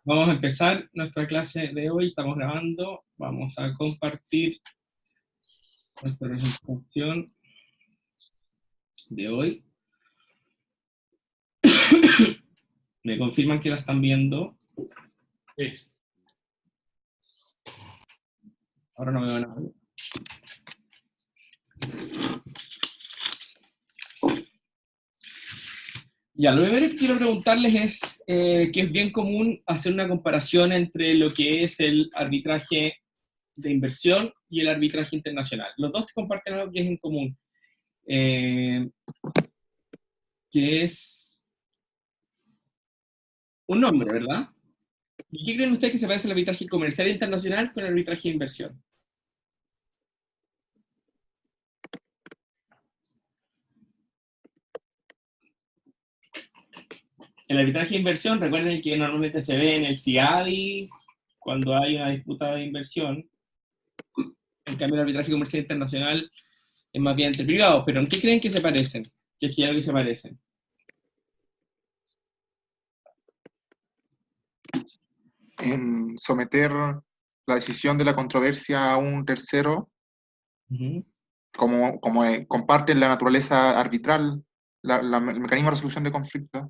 Vamos a empezar nuestra clase de hoy, estamos grabando, vamos a compartir nuestra presentación de hoy. ¿Me confirman que la están viendo? Sí. Ahora no veo nada. Ya, lo primero que quiero preguntarles es que es bien común hacer una comparación entre lo que es el arbitraje de inversión y el arbitraje internacional. Los dos comparten algo que es en común, que es un nombre, ¿verdad? ¿Y qué creen ustedes que se parece al arbitraje comercial internacional con el arbitraje de inversión? El arbitraje de inversión, recuerden que normalmente se ve en el CIADI cuando hay una disputa de inversión. En cambio, el arbitraje comercial internacional es más bien entre privados. ¿Pero en qué creen que se parecen? Si es que hay algo que se parecen. En someter la decisión de la controversia a un tercero, como comparten la naturaleza arbitral, el mecanismo de resolución de conflictos.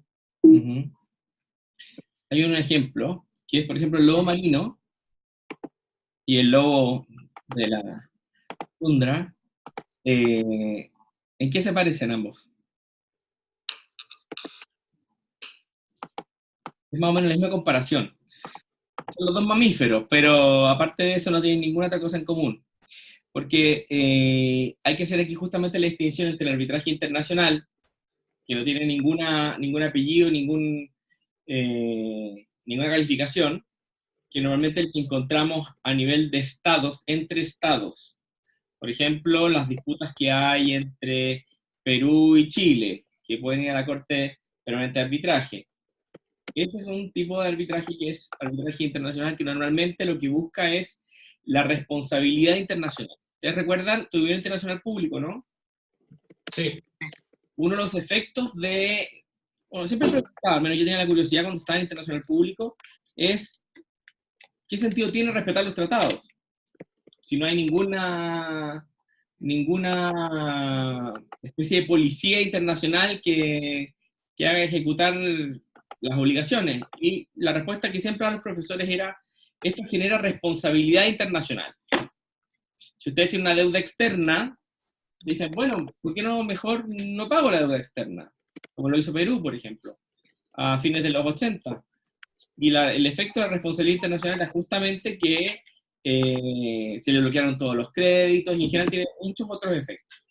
Hay un ejemplo, que es, por ejemplo, el lobo marino y el lobo de la tundra. ¿En qué se parecen ambos? Es más o menos la misma comparación. Son los dos mamíferos, pero aparte de eso no tienen ninguna otra cosa en común. Porque hay que hacer aquí justamente la distinción entre el arbitraje internacional, que no tiene ningún apellido, ninguna calificación, que normalmente el que encontramos a nivel de estados, entre estados. Por ejemplo, las disputas que hay entre Perú y Chile, que pueden ir a la Corte Permanente de Arbitraje. Este es un tipo de arbitraje que es arbitraje internacional, que normalmente lo que busca es la responsabilidad internacional. ¿Ustedes recuerdan? Tuvieron internacional público, ¿no? Sí. Uno de los efectos de... Bueno, siempre me preguntaba, al menos yo tenía la curiosidad cuando estaba en internacional público, es ¿qué sentido tiene respetar los tratados? Si no hay ninguna especie de policía internacional que haga ejecutar las obligaciones. Y la respuesta que siempre dan los profesores era, esto genera responsabilidad internacional. Si ustedes tienen una deuda externa, dicen, bueno, ¿por qué no mejor no pago la deuda externa? Como lo hizo Perú, por ejemplo, a fines de los 80. Y el efecto de la responsabilidad internacional es justamente que se le bloquearon todos los créditos y en general tiene muchos otros efectos.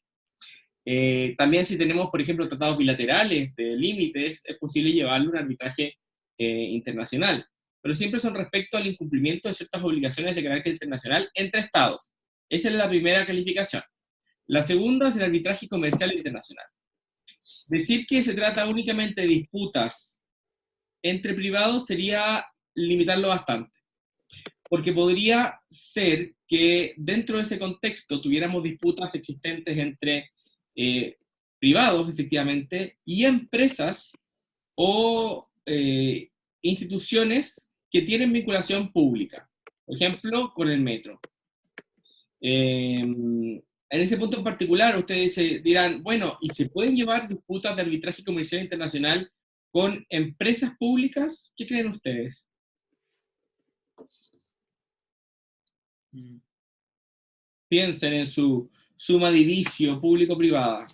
También si tenemos, por ejemplo, tratados bilaterales de límites, es posible llevarlo a un arbitraje internacional, pero siempre son respecto al incumplimiento de ciertas obligaciones de carácter internacional entre estados. Esa es la primera calificación. La segunda es el arbitraje comercial internacional. Decir que se trata únicamente de disputas entre privados sería limitarlo bastante, porque podría ser que dentro de ese contexto tuviéramos disputas existentes entre privados, efectivamente, y empresas o instituciones que tienen vinculación pública, por ejemplo, con el metro. En ese punto en particular, ustedes dirán, bueno, ¿y se pueden llevar disputas de arbitraje comercial internacional con empresas públicas? ¿Qué creen ustedes? Piensen en su suma divisio público-privada.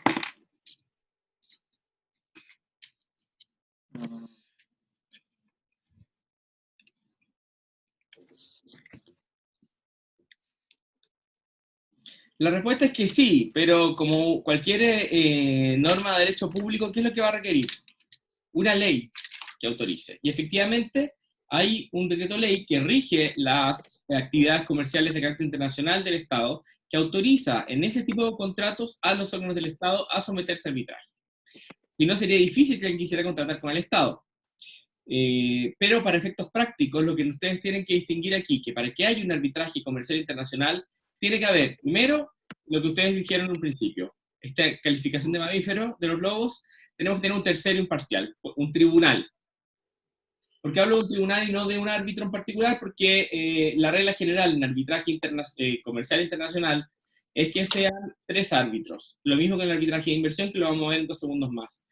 La respuesta es que sí, pero como cualquier norma de derecho público, ¿qué es lo que va a requerir? Una ley que autorice. Y efectivamente hay un decreto ley que rige las actividades comerciales de carácter internacional del Estado, que autoriza en ese tipo de contratos a los órganos del Estado a someterse a arbitraje. Si no, sería difícil que alguien quisiera contratar con el Estado. Pero para efectos prácticos, lo que ustedes tienen que distinguir aquí, que para que haya un arbitraje comercial internacional, tiene que haber, primero, lo que ustedes dijeron en un principio, esta calificación de mamíferos de los lobos, tenemos que tener un tercero imparcial, un tribunal. ¿Por qué hablo de un tribunal y no de un árbitro en particular? Porque la regla general en arbitraje comercial internacional es que sean 3 árbitros. Lo mismo que en el arbitraje de inversión, que lo vamos a ver en 2 segundos más.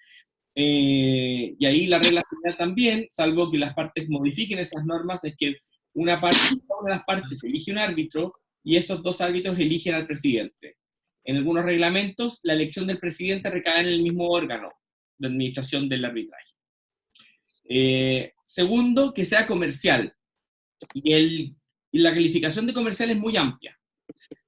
Y ahí la regla general también, salvo que las partes modifiquen esas normas, es que una de las partes elige un árbitro y esos 2 árbitros eligen al presidente. En algunos reglamentos, la elección del presidente recae en el mismo órgano de administración del arbitraje. Segundo, que sea comercial. Y la calificación de comercial es muy amplia.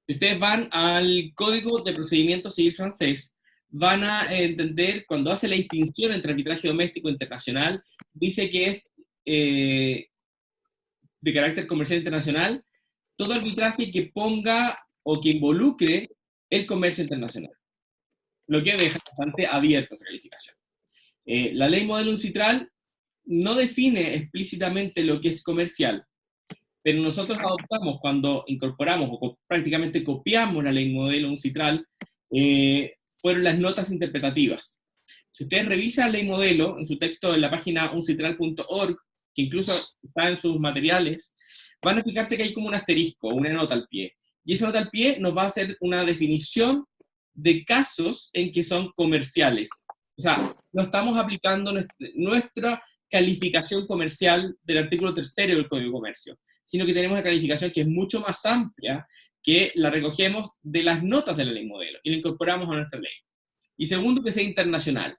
Si ustedes van al Código de Procedimiento Civil francés, van a entender, cuando hace la distinción entre arbitraje doméstico e internacional, dice que es de carácter comercial internacional todo arbitraje que ponga o que involucre el comercio internacional, lo que deja bastante abierta esa calificación. La ley modelo UNCITRAL no define explícitamente lo que es comercial, pero nosotros adoptamos cuando incorporamos o prácticamente copiamos la ley modelo UNCITRAL, fueron las notas interpretativas. Si ustedes revisan la ley modelo en su texto en la página uncitral.org, que incluso está en sus materiales, van a fijarse que hay como un asterisco, una nota al pie. Y esa nota al pie nos va a hacer una definición de casos en que son comerciales. O sea, no estamos aplicando nuestra calificación comercial del artículo 3º del Código de Comercio, sino que tenemos una calificación que es mucho más amplia, que la recogemos de las notas de la ley modelo y la incorporamos a nuestra ley. Y segundo, que sea internacional.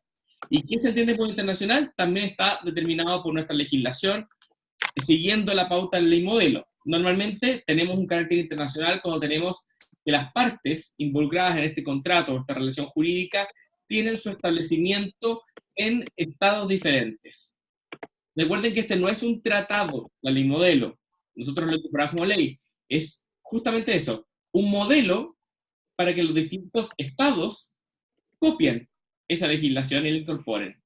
¿Y qué se entiende por internacional? También está determinado por nuestra legislación, siguiendo la pauta de la ley modelo. Normalmente tenemos un carácter internacional cuando tenemos que las partes involucradas en este contrato o esta relación jurídica tienen su establecimiento en estados diferentes. Recuerden que este no es un tratado, la ley modelo. Nosotros lo incorporamos como ley. Es justamente eso, un modelo para que los distintos estados copien esa legislación y la incorporen.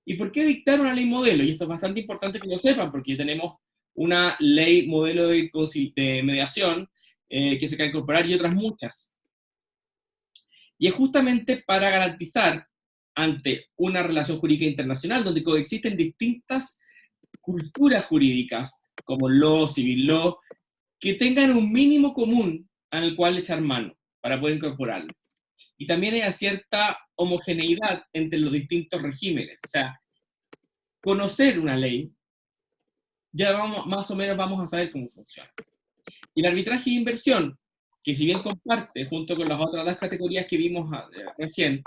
¿Y por qué dictar una ley modelo? Y esto es bastante importante que lo sepan, porque tenemos una ley modelo de mediación que se puede incorporar y otras muchas. Y es justamente para garantizar ante una relación jurídica internacional donde coexisten distintas culturas jurídicas, como law, civil law, que tengan un mínimo común al cual echar mano para poder incorporarlo. Y también hay cierta homogeneidad entre los distintos regímenes. O sea, conocer una ley, ya más o menos vamos a saber cómo funciona. Y el arbitraje de inversión, que si bien comparte, junto con las otras 2 categorías que vimos recién,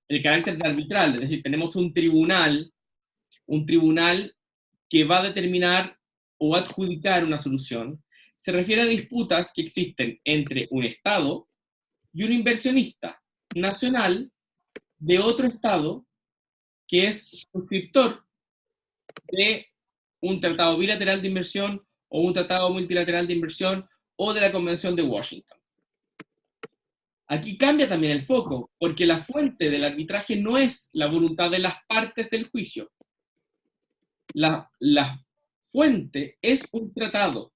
el carácter arbitral, es decir, tenemos un tribunal que va a determinar o adjudicar una solución, se refiere a disputas que existen entre un Estado y un inversionista nacional de otro Estado que es suscriptor de un tratado bilateral de inversión o un tratado multilateral de inversión o de la Convención de Washington. Aquí cambia también el foco, porque la fuente del arbitraje no es la voluntad de las partes del juicio. La fuente es un tratado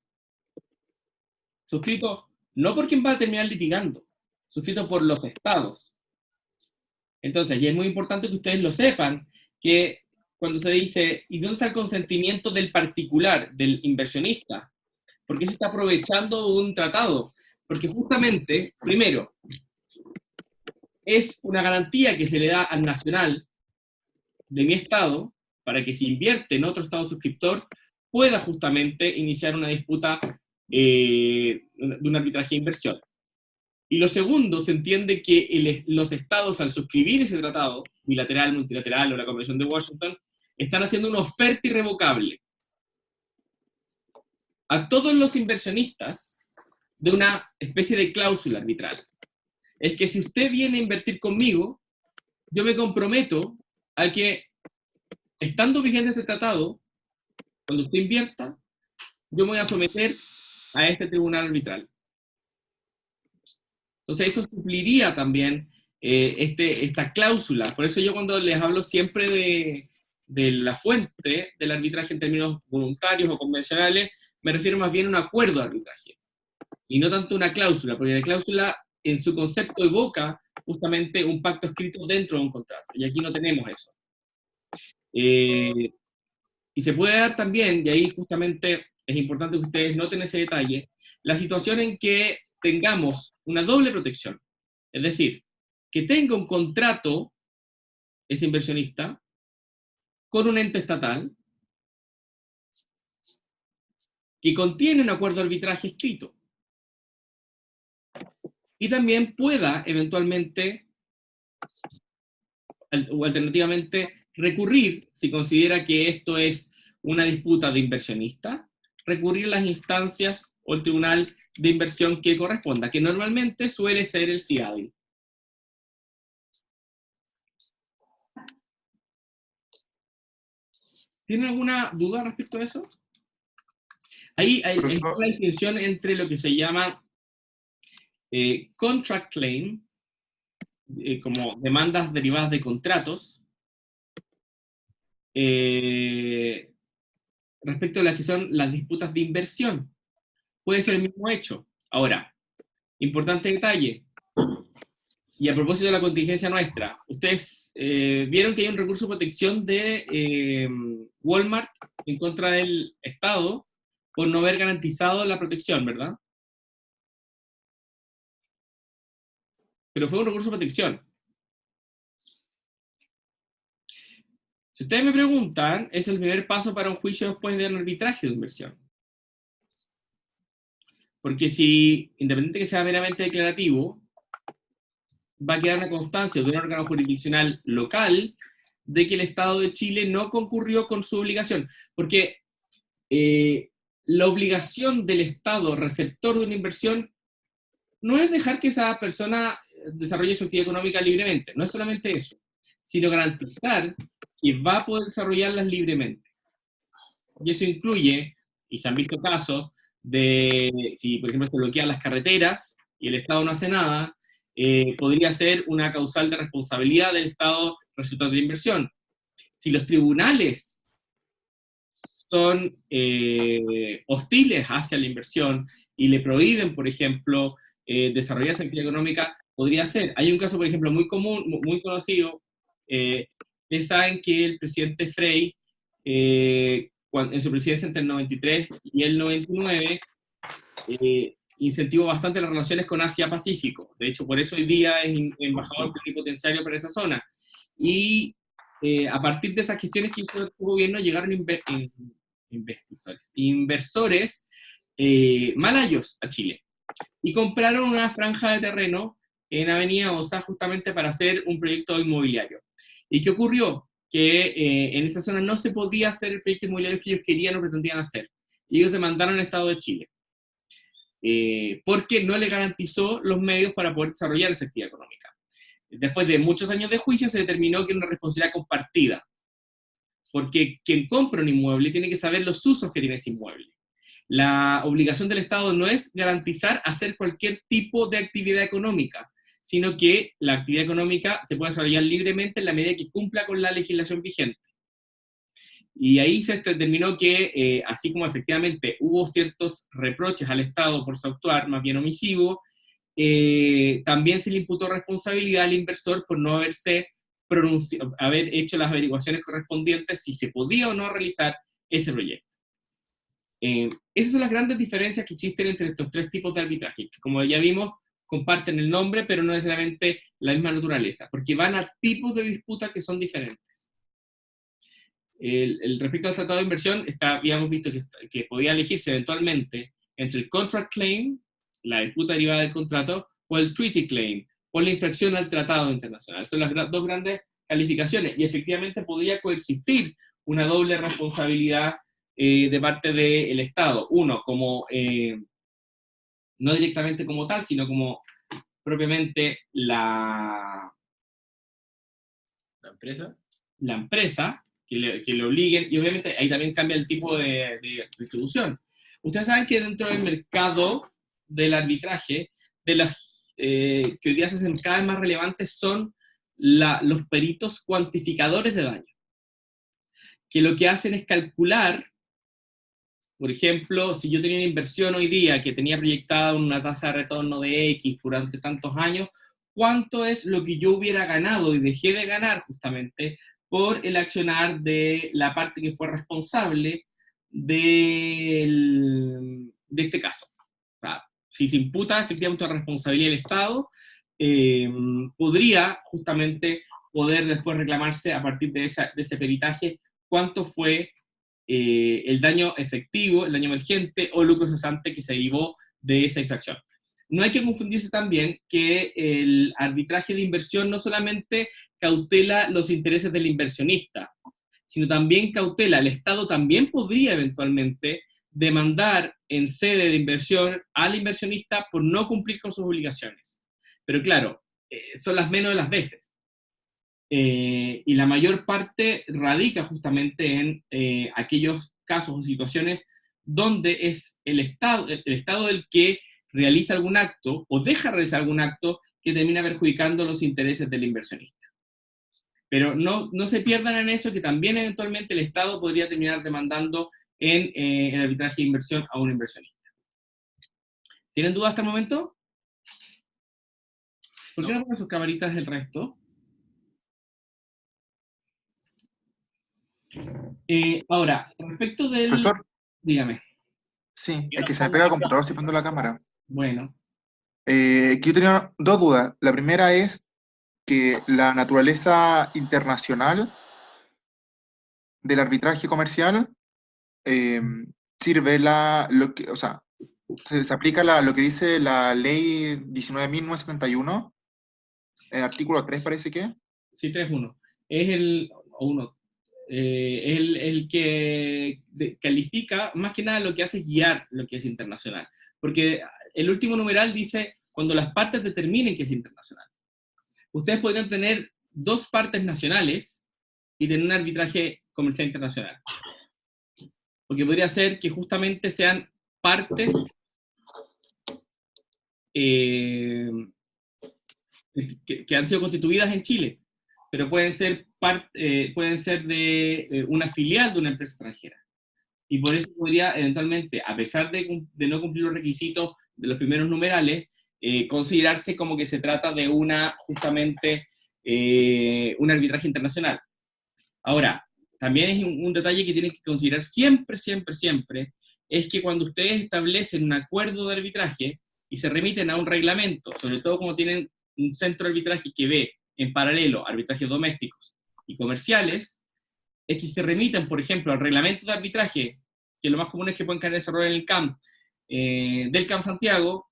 suscrito no por quien va a terminar litigando, suscrito por los estados. Entonces, y es muy importante que ustedes lo sepan, que cuando se dice, ¿y dónde está el consentimiento del particular, del inversionista? ¿Por qué se está aprovechando de un tratado? Porque justamente, primero, es una garantía que se le da al nacional de mi estado para que si invierte en otro estado suscriptor pueda justamente iniciar una disputa de un arbitraje de inversión. Y lo segundo, se entiende que los estados al suscribir ese tratado, bilateral, multilateral o la Convención de Washington, están haciendo una oferta irrevocable a todos los inversionistas de una especie de cláusula arbitral. Es que si usted viene a invertir conmigo, yo me comprometo a que, estando vigente este tratado, cuando usted invierta, yo me voy a someter a este tribunal arbitral. Entonces eso supliría también esta cláusula. Por eso yo cuando les hablo siempre de la fuente del arbitraje en términos voluntarios o convencionales, me refiero más bien a un acuerdo de arbitraje. Y no tanto una cláusula, porque la cláusula en su concepto evoca justamente un pacto escrito dentro de un contrato. Y aquí no tenemos eso. Y Y se puede dar también, y ahí justamente es importante que ustedes noten ese detalle, la situación en que tengamos una doble protección. Es decir, que tenga un contrato ese inversionista con un ente estatal que contiene un acuerdo de arbitraje escrito. Y también pueda eventualmente o alternativamente recurrir, si considera que esto es una disputa de inversionista, recurrir a las instancias o el tribunal de inversión que corresponda, que normalmente suele ser el CIADI. ¿Tienen alguna duda respecto a eso? Ahí hay la distinción entre lo que se llama contract claim, como demandas derivadas de contratos, respecto a las que son las disputas de inversión. Puede ser el mismo hecho. Ahora, importante detalle, y a propósito de la contingencia nuestra, ustedes vieron que hay un recurso de protección de Walmart en contra del Estado por no haber garantizado la protección, ¿verdad? Pero fue un recurso de protección. Si ustedes me preguntan, es el primer paso para un juicio después de un arbitraje de inversión. Porque si, independiente que sea meramente declarativo, va a quedar una constancia de un órgano jurisdiccional local de que el Estado de Chile no concurrió con su obligación. Porque la obligación del Estado receptor de una inversión no es dejar que esa persona desarrolle su actividad económica libremente, no es solamente eso, sino garantizar que va a poder desarrollarlas libremente. Y eso incluye, y se han visto casos, de si por ejemplo se bloquean las carreteras y el Estado no hace nada, podría ser una causal de responsabilidad del Estado resultado de la inversión. Si los tribunales son hostiles hacia la inversión y le prohíben, por ejemplo, desarrollar esa actividad económica, podría ser. Hay un caso, por ejemplo, muy común, muy conocido. Ustedes saben que el presidente Frei, en su presidencia entre el 93 y el 99, incentivó bastante las relaciones con Asia-Pacífico. De hecho, por eso hoy día es embajador plenipotenciario para esa zona. Y a partir de esas gestiones que hizo el gobierno, llegaron inversores malayos a Chile. Y compraron una franja de terreno en Avenida Osa justamente para hacer un proyecto inmobiliario. ¿Y qué ocurrió? Que en esa zona no se podía hacer el proyecto inmobiliario que ellos querían o pretendían hacer. Y ellos demandaron al Estado de Chile. Porque no le garantizó los medios para poder desarrollar esa actividad económica. Después de muchos años de juicio se determinó que era una responsabilidad compartida, porque quien compra un inmueble tiene que saber los usos que tiene ese inmueble. La obligación del Estado no es garantizar hacer cualquier tipo de actividad económica, sino que la actividad económica se puede desarrollar libremente en la medida que cumpla con la legislación vigente. Y ahí se determinó que, así como efectivamente hubo ciertos reproches al Estado por su actuar más bien omisivo, también se le imputó responsabilidad al inversor por no haber hecho las averiguaciones correspondientes si se podía o no realizar ese proyecto. Esas son las grandes diferencias que existen entre estos tres tipos de arbitraje, que como ya vimos, comparten el nombre, pero no necesariamente la misma naturaleza, porque van a tipos de disputa que son diferentes. Respecto al tratado de inversión, habíamos visto que podía elegirse eventualmente entre el contract claim, la disputa derivada del contrato, o el treaty claim, por la infracción al tratado internacional. Son las dos grandes calificaciones, y efectivamente podría coexistir una doble responsabilidad de parte del Estado. Uno, como no directamente como tal, sino como propiamente la empresa que le obliguen, y obviamente ahí también cambia el tipo de distribución. Ustedes saben que dentro del mercado del arbitraje, de las que hoy día se hacen cada vez más relevantes son los peritos cuantificadores de daño, que lo que hacen es calcular, por ejemplo, si yo tenía una inversión hoy día que tenía proyectada una tasa de retorno de X durante tantos años, ¿cuánto es lo que yo hubiera ganado y dejé de ganar justamente por el accionar de la parte que fue responsable de este caso. O sea, si se imputa efectivamente una responsabilidad del Estado, podría justamente poder después reclamarse a partir de ese peritaje cuánto fue el daño efectivo, el daño emergente o lucro cesante que se derivó de esa infracción. No hay que confundirse también que el arbitraje de inversión no solamente cautela los intereses del inversionista, sino también cautela, el Estado también podría eventualmente demandar en sede de inversión al inversionista por no cumplir con sus obligaciones. Pero claro, son las menos de las veces. Y la mayor parte radica justamente en aquellos casos o situaciones donde es el Estado el que realiza algún acto o deja realizar algún acto que termina perjudicando los intereses del inversionista. Pero no se pierdan en eso, que también eventualmente el Estado podría terminar demandando en el arbitraje de inversión a un inversionista. ¿Tienen dudas hasta el momento? ¿Por qué no ponen sus camaritas del resto? Ahora, respecto del... Profesor, Dígame. sí, es que se me pega el computador si prendo la cámara. Bueno. Que yo tenía dos dudas. La primera es que la naturaleza internacional del arbitraje comercial sirve o sea, se aplica lo que dice la ley 19.971, el artículo 3 parece que. Sí, 3.1. Es el que califica, más que nada lo que hace es guiar lo que es internacional. Porque el último numeral dice cuando las partes determinen que es internacional. Ustedes podrían tener dos partes nacionales y tener un arbitraje comercial internacional. Porque podría ser que justamente sean partes que han sido constituidas en Chile, pero pueden ser de una filial de una empresa extranjera. Y por eso podría eventualmente, a pesar de no cumplir los requisitos de los primeros numerales, considerarse como que se trata de justamente un arbitraje internacional. Ahora, también es un detalle que tienen que considerar siempre, siempre, siempre, es que cuando ustedes establecen un acuerdo de arbitraje y se remiten a un reglamento, sobre todo cuando tienen un centro de arbitraje que ve en paralelo arbitrajes domésticos y comerciales, es que se remiten, por ejemplo, al reglamento de arbitraje, que lo más común es que pueden caer ese error en el CAM, del CAM Santiago,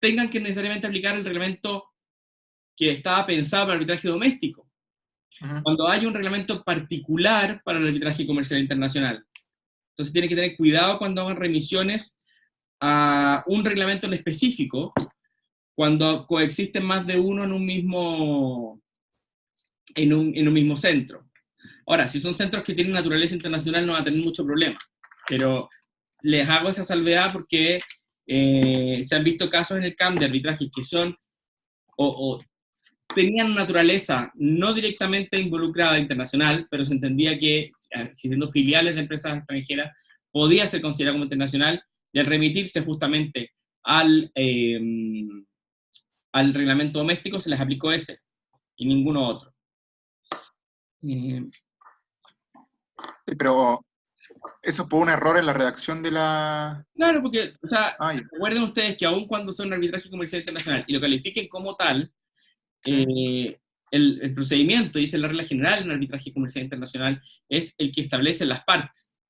tengan que necesariamente aplicar el reglamento que estaba pensado para el arbitraje doméstico. Cuando hay un reglamento particular para el arbitraje comercial internacional. Entonces tienen que tener cuidado cuando hagan remisiones a un reglamento en específico, cuando coexisten más de uno en un mismo centro. Ahora, si son centros que tienen naturaleza internacional no van a tener mucho problema, pero les hago esa salvedad porque se han visto casos en el CAM de arbitraje que son o tenían naturaleza no directamente involucrada internacional, pero se entendía que, siendo filiales de empresas extranjeras, podía ser considerada como internacional, y al remitirse justamente al reglamento doméstico se les aplicó ese, y ninguno otro. Pero eso fue un error en la redacción de la... Claro, porque, o sea, ya. recuerden ustedes que aun cuando sea un arbitraje comercial internacional y lo califiquen como tal, Sí. el procedimiento, dice la regla general en arbitraje comercial internacional, es el que establecen las partes.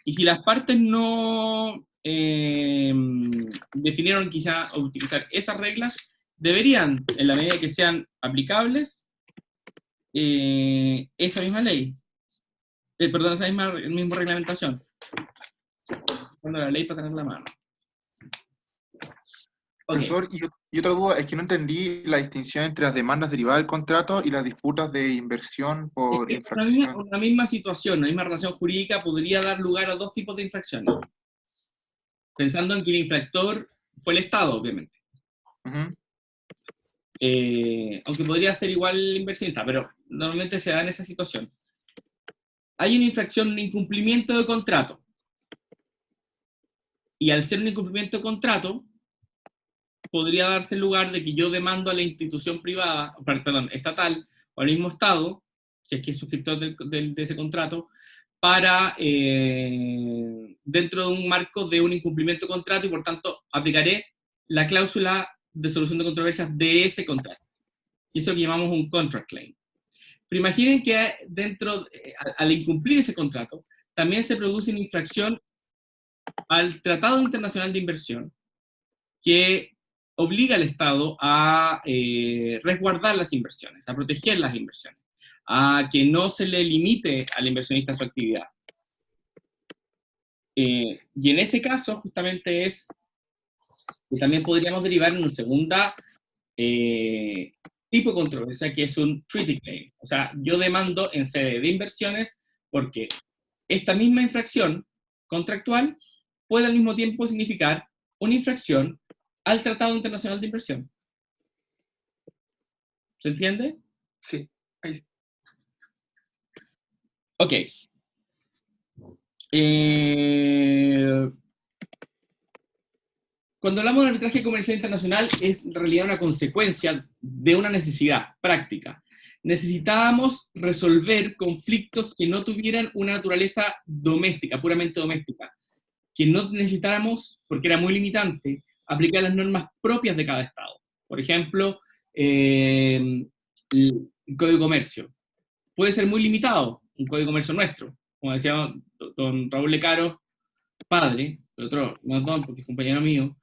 Y si las partes no definieron quizá utilizar esas reglas, deberían, en la medida que sean aplicables, esa misma ley, perdón, esa misma reglamentación. Cuando la ley pasa en la mano. Okay. Profesor, y otra duda es que no entendí la distinción entre las demandas derivadas del contrato y las disputas de inversión por infracción. Una misma situación, una misma relación jurídica podría dar lugar a dos tipos de infracciones. Pensando en que el infractor fue el Estado, obviamente. Aunque podría ser igual el inversionista, pero normalmente se da en esa situación. Hay una infracción, un incumplimiento de contrato. Y al ser un incumplimiento de contrato, podría darse el lugar de que yo demando a la institución privada, perdón, estatal, o al mismo Estado, si es que es suscriptor de ese contrato, para dentro de un marco de un incumplimiento de contrato, y por tanto aplicaré la cláusula de solución de controversias de ese contrato. Y eso que llamamos un contract claim. Pero imaginen que dentro, al incumplir ese contrato, también se produce una infracción al Tratado Internacional de Inversión, que obliga al Estado a resguardar las inversiones, a proteger las inversiones, a que no se le limite al inversionista su actividad. Y en ese caso, justamente es que también podríamos derivar en un segunda tipo de controversia, que es un treaty claim. O sea, yo demando en sede de inversiones porque esta misma infracción contractual puede al mismo tiempo significar una infracción al Tratado Internacional de Inversión. ¿Se entiende? Sí. Ahí sí. Ok. Cuando hablamos de arbitraje comercial internacional, es en realidad una consecuencia de una necesidad práctica. Necesitábamos resolver conflictos que no tuvieran una naturaleza doméstica, puramente doméstica, que no necesitáramos, porque era muy limitante, aplicar las normas propias de cada Estado. Por ejemplo, el Código de Comercio. Puede ser muy limitado, un Código de Comercio nuestro, como decía don Raúl Lecaro, padre, el otro no es don porque es compañero mío,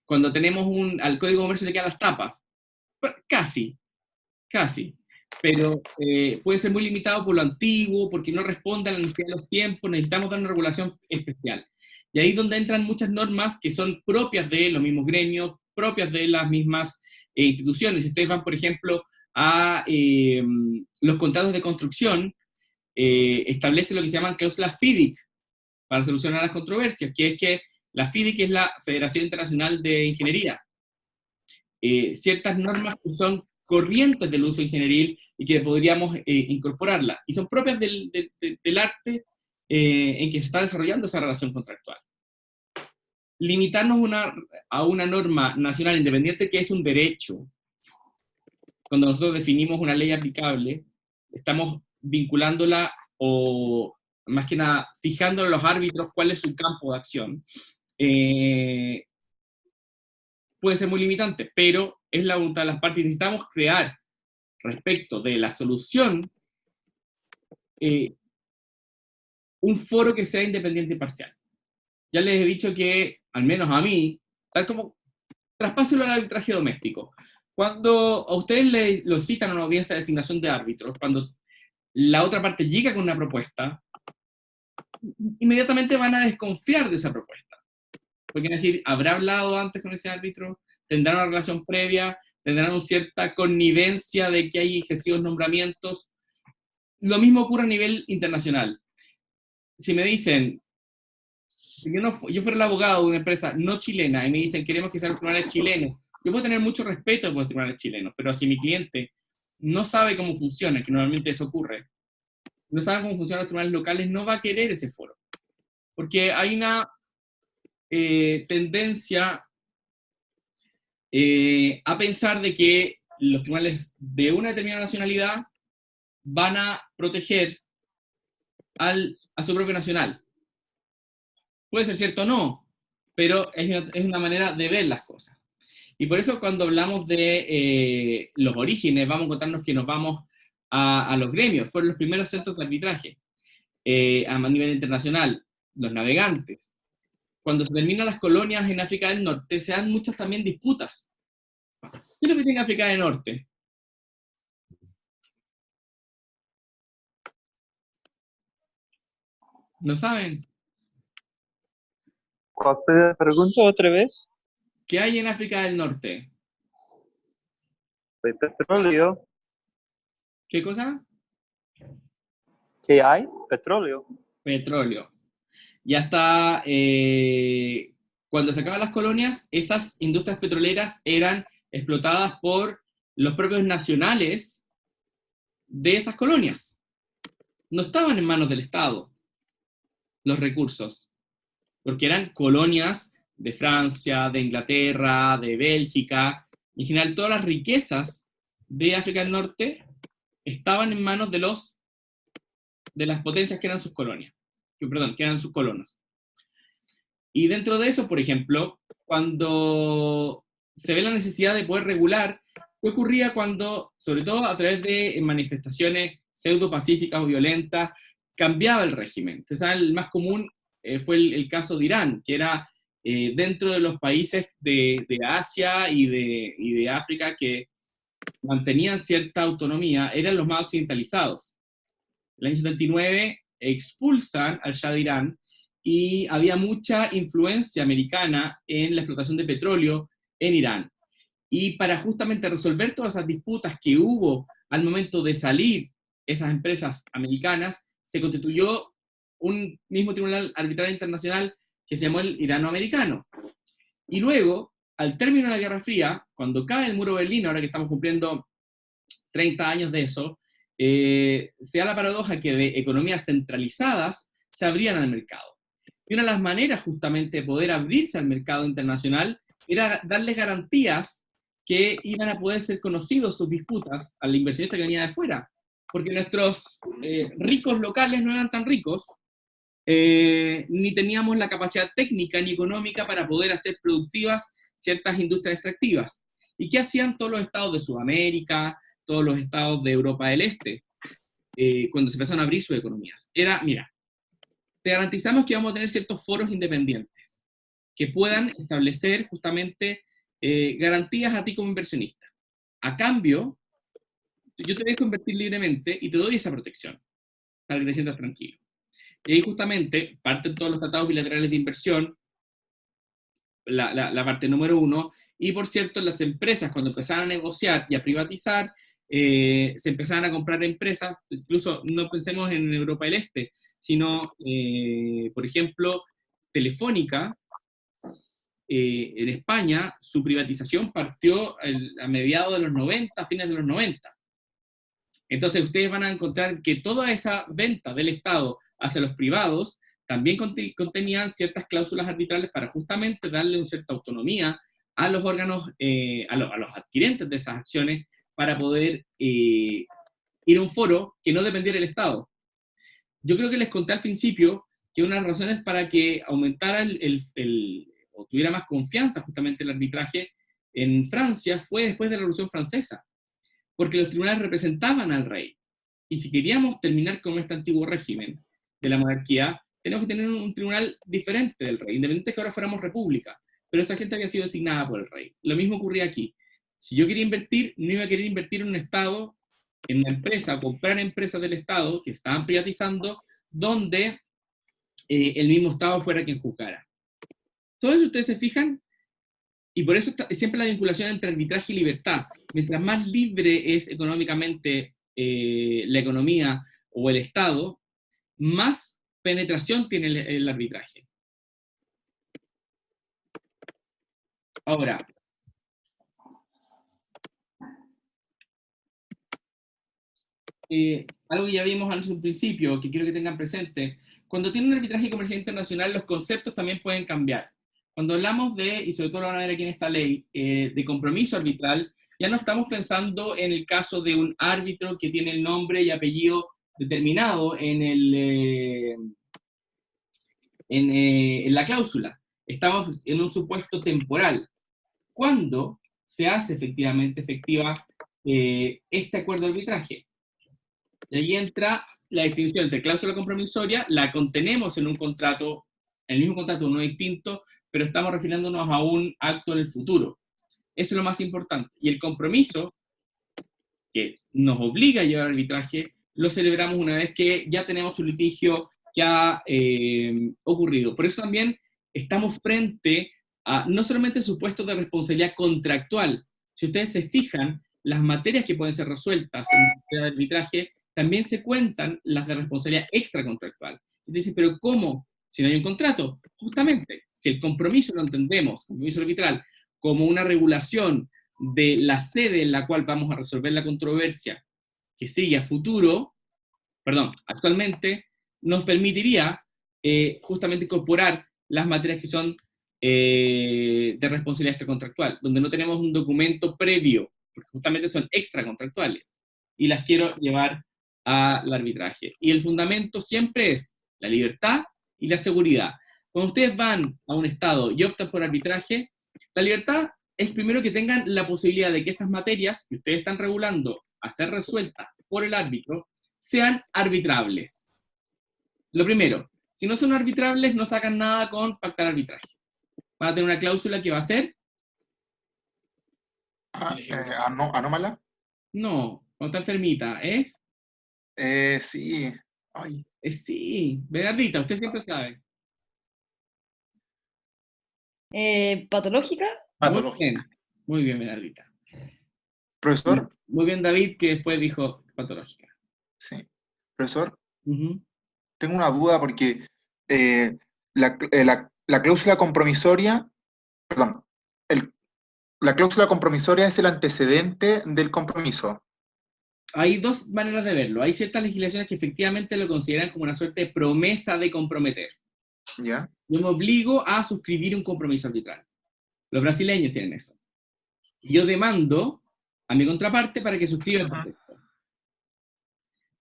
cuando tenemos al Código de Comercio le quedan las tapas, casi, pero puede ser muy limitado por lo antiguo, porque no responde a la necesidad de los tiempos, necesitamos dar una regulación especial. Y ahí es donde entran muchas normas que son propias de los mismos gremios, propias de las mismas instituciones. Si ustedes van, por ejemplo, a los contratos de construcción, establece lo que se llaman cláusulas FIDIC, para solucionar las controversias, que es que la FIDIC es la Federación Internacional de Ingeniería. Ciertas normas que son corrientes del uso ingenieril y que podríamos incorporarlas, y son propias del arte en que se está desarrollando esa relación contractual. Limitarnos a una norma nacional independiente que es un derecho, cuando nosotros definimos una ley aplicable, estamos vinculándola o más que nada fijándole a los árbitros cuál es su campo de acción. Puede ser muy limitante, pero es la voluntad de las partes. Necesitamos crear, respecto de la solución, un foro que sea independiente y parcial. Ya les he dicho que, al menos a mí, tal como traspáselo al arbitraje doméstico. Cuando a ustedes lo citan a una audiencia de designación de árbitros, cuando la otra parte llega con una propuesta, inmediatamente van a desconfiar de esa propuesta. Porque van a decir, ¿habrá hablado antes con ese árbitro? ¿Tendrán una relación previa? ¿Tendrán una cierta connivencia de que hay excesivos nombramientos? Lo mismo ocurre a nivel internacional. Si me dicen, yo fuera el abogado de una empresa no chilena y me dicen, queremos que sean los tribunales chilenos, yo puedo tener mucho respeto por los tribunales chilenos, pero si mi cliente no sabe cómo funciona, que normalmente eso ocurre, no sabe cómo funcionan los tribunales locales, no va a querer ese foro. Porque hay una tendencia a pensar de que los tribunales de una determinada nacionalidad van a proteger a su propio nacional. Puede ser cierto o no, pero es una manera de ver las cosas. Y por eso cuando hablamos de los orígenes, vamos a encontrarnos que nos vamos a los gremios. Fueron los primeros centros de arbitraje a nivel internacional, los navegantes. Cuando se terminan las colonias en África del Norte, se dan muchas también disputas. ¿Qué es lo que tiene África del Norte? ¿No saben? ¿Puedo preguntar otra vez? ¿Qué hay en África del Norte? ¿De petróleo? ¿Qué cosa? ¿Qué hay? Petróleo. Petróleo. Y hasta cuando se acaban las colonias, esas industrias petroleras eran explotadas por los propios nacionales de esas colonias. No estaban en manos del Estado los recursos, porque eran colonias de Francia, de Inglaterra, de Bélgica, y en general todas las riquezas de África del Norte estaban en manos de las potencias que eran sus colonias, que eran sus colonos. Y dentro de eso, por ejemplo, cuando se ve la necesidad de poder regular, ¿qué ocurría cuando, sobre todo a través de manifestaciones pseudo-pacíficas o violentas, cambiaba el régimen? Entonces, el más común fue el caso de Irán, que era dentro de los países de Asia y de África que mantenían cierta autonomía, eran los más occidentalizados. En el año 79 expulsan al Shah de Irán, y había mucha influencia americana en la explotación de petróleo en Irán. Y para justamente resolver todas esas disputas que hubo al momento de salir esas empresas americanas, se constituyó un mismo tribunal arbitral internacional que se llamó el Irano-Americano. Y luego, al término de la Guerra Fría, cuando cae el muro de Berlín, ahora que estamos cumpliendo 30 años de eso, se da la paradoja que de economías centralizadas se abrían al mercado. Y una de las maneras justamente de poder abrirse al mercado internacional era darles garantías que iban a poder ser conocidos sus disputas al inversionista que venía de fuera. Porque nuestros ricos locales no eran tan ricos, ni teníamos la capacidad técnica ni económica para poder hacer productivas ciertas industrias extractivas. ¿Y qué hacían todos los estados de Sudamérica, todos los estados de Europa del Este, cuando se empezaron a abrir sus economías? Era, mira, te garantizamos que vamos a tener ciertos foros independientes que puedan establecer justamente garantías a ti como inversionista. A cambio, yo te dejo invertir libremente y te doy esa protección para que te sientas tranquilo. Y ahí justamente parten todos los tratados bilaterales de inversión, la parte número 1, y por cierto, las empresas cuando empezaron a negociar y a privatizar, se empezaban a comprar empresas, incluso no pensemos en Europa del Este, sino, por ejemplo, Telefónica, en España, su privatización partió a mediados de los 90, a fines de los 90. Entonces ustedes van a encontrar que toda esa venta del Estado hacia los privados también contenían ciertas cláusulas arbitrales para justamente darle una cierta autonomía a los órganos, a los adquirentes de esas acciones, para poder ir a un foro que no dependiera del Estado. Yo creo que les conté al principio que una de las razones para que aumentara o tuviera más confianza justamente el arbitraje en Francia fue después de la Revolución Francesa, porque los tribunales representaban al rey. Y si queríamos terminar con este antiguo régimen de la monarquía, teníamos que tener un tribunal diferente del rey, independiente de que ahora fuéramos república, pero esa gente había sido designada por el rey. Lo mismo ocurría aquí. Si yo quería invertir, no iba a querer invertir en un Estado, en una empresa, comprar empresas del Estado que estaban privatizando, donde el mismo Estado fuera quien juzgara. Todo eso ustedes se fijan, y por eso siempre la vinculación entre arbitraje y libertad. Mientras más libre es económicamente la economía o el Estado, más penetración tiene el arbitraje. Ahora, algo que ya vimos antes un principio, que quiero que tengan presente, cuando tienen un arbitraje comercial internacional, los conceptos también pueden cambiar. Cuando hablamos de, y sobre todo lo van a ver aquí en esta ley, de compromiso arbitral, ya no estamos pensando en el caso de un árbitro que tiene el nombre y apellido determinado en la cláusula. Estamos en un supuesto temporal. ¿Cuándo se hace efectiva este acuerdo de arbitraje? Y ahí entra la distinción entre cláusula compromisoria, la contenemos en un contrato, en el mismo contrato, no distinto, pero estamos refiriéndonos a un acto en el futuro. Eso es lo más importante. Y el compromiso, que nos obliga a llevar arbitraje, lo celebramos una vez que ya tenemos un litigio que ha ocurrido. Por eso también estamos frente a no solamente supuestos de responsabilidad contractual. Si ustedes se fijan, las materias que pueden ser resueltas en el arbitraje, también se cuentan las de responsabilidad extracontractual. Entonces, pero ¿cómo? Si no hay un contrato. Justamente, si el compromiso lo entendemos, compromiso arbitral, como una regulación de la sede en la cual vamos a resolver la controversia que sigue a futuro, actualmente, nos permitiría justamente incorporar las materias que son de responsabilidad extracontractual, donde no tenemos un documento previo porque justamente son extracontractuales, y las quiero llevar al arbitraje. Y el fundamento siempre es la libertad y la seguridad. Cuando ustedes van a un estado y optan por arbitraje, la libertad es primero que tengan la posibilidad de que esas materias que ustedes están regulando a ser resueltas por el árbitro sean arbitrables. Lo primero, si no son arbitrables, no sacan nada con pactar arbitraje. Van a tener una cláusula que va a ser, ¿Anómala? no, cuando está enfermita, Sí. Ay. Sí, Bernardita, usted siempre sabe. ¿Patológica? Patológica. Muy bien, Bernardita. Profesor, Muy bien, David, que después dijo patológica. sí. Profesor, Ujú. tengo una duda porque la cláusula compromisoria, perdón, la cláusula compromisoria es el antecedente del compromiso. Hay dos maneras de verlo. Hay ciertas legislaciones que efectivamente lo consideran como una suerte de promesa de comprometer. ¿Ya? Yo me obligo a suscribir un compromiso arbitral. Los brasileños tienen eso. Yo demando a mi contraparte para que suscriba el compromiso.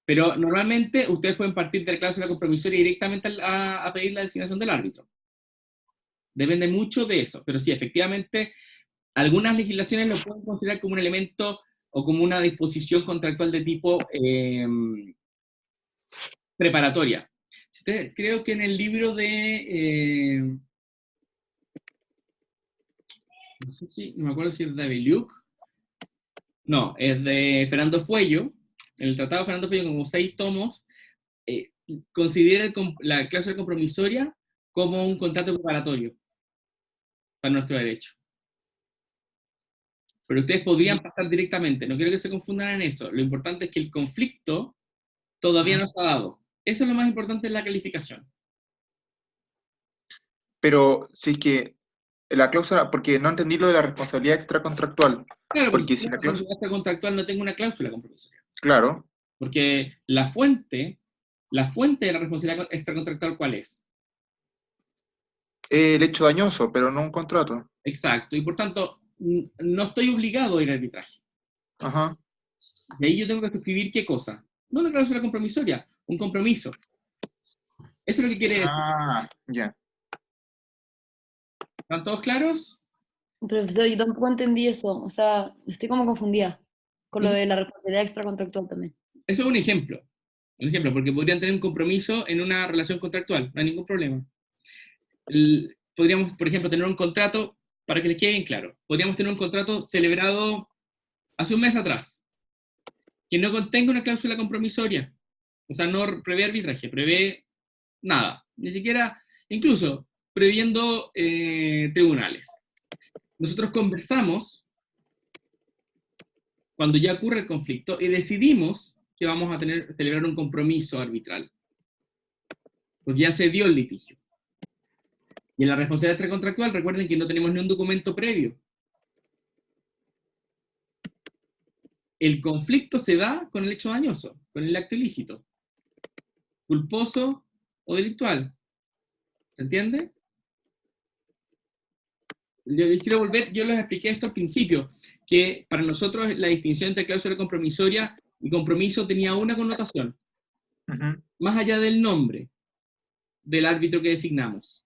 Pero normalmente ustedes pueden partir de la cláusula compromisoria directamente a pedir la designación del árbitro. Depende mucho de eso. Pero sí, efectivamente, algunas legislaciones lo pueden considerar como un elemento o como una disposición contractual de tipo preparatoria. Creo que en el libro de... no sé si, no me acuerdo si es de Aveliuk. No, es de Fernando Fuello. En el Tratado de Fernando Fuello, como 6 tomos, considera la cláusula compromisoria como un contrato preparatorio para nuestro derecho. Pero ustedes podrían pasar directamente. No quiero que se confundan en eso. Lo importante es que el conflicto todavía no se ha dado. Eso es lo más importante en la calificación. Pero sí que la cláusula, porque no entendí lo de la responsabilidad extracontractual. Claro, Porque si la cláusula, responsabilidad contractual no tengo una cláusula compromisoria. claro, Porque la fuente de la responsabilidad extracontractual, ¿cuál es? el hecho dañoso, pero no un contrato. Exacto. Y por tanto, no estoy obligado a ir al arbitraje. Ajá. De ahí yo tengo que suscribir ¿qué cosa? No una cláusula compromisoria, un compromiso. Eso es lo que quiere decir. Ah, ya. ¿Están todos claros? Profesor, yo tampoco entendí eso. O sea, estoy como confundida con lo de la responsabilidad extracontractual también. Eso es un ejemplo. Un ejemplo, porque podrían tener un compromiso en una relación contractual, no hay ningún problema. Podríamos, por ejemplo, tener un contrato, para que les quede bien claro, podríamos tener un contrato celebrado hace un mes atrás, que no contenga una cláusula compromisoria. O sea, no prevé arbitraje, prevé nada. Ni siquiera, incluso, previendo tribunales. Nosotros conversamos cuando ya ocurre el conflicto y decidimos que vamos a celebrar un compromiso arbitral. Porque ya se dio el litigio. Y en la responsabilidad extracontractual, recuerden que no tenemos ni un documento previo. El conflicto se da con el hecho dañoso, con el acto ilícito, culposo o delictual. ¿Se entiende? Yo quiero volver, yo les expliqué esto al principio, que para nosotros la distinción entre cláusula compromisoria y compromiso tenía una connotación, más allá del nombre del árbitro que designamos.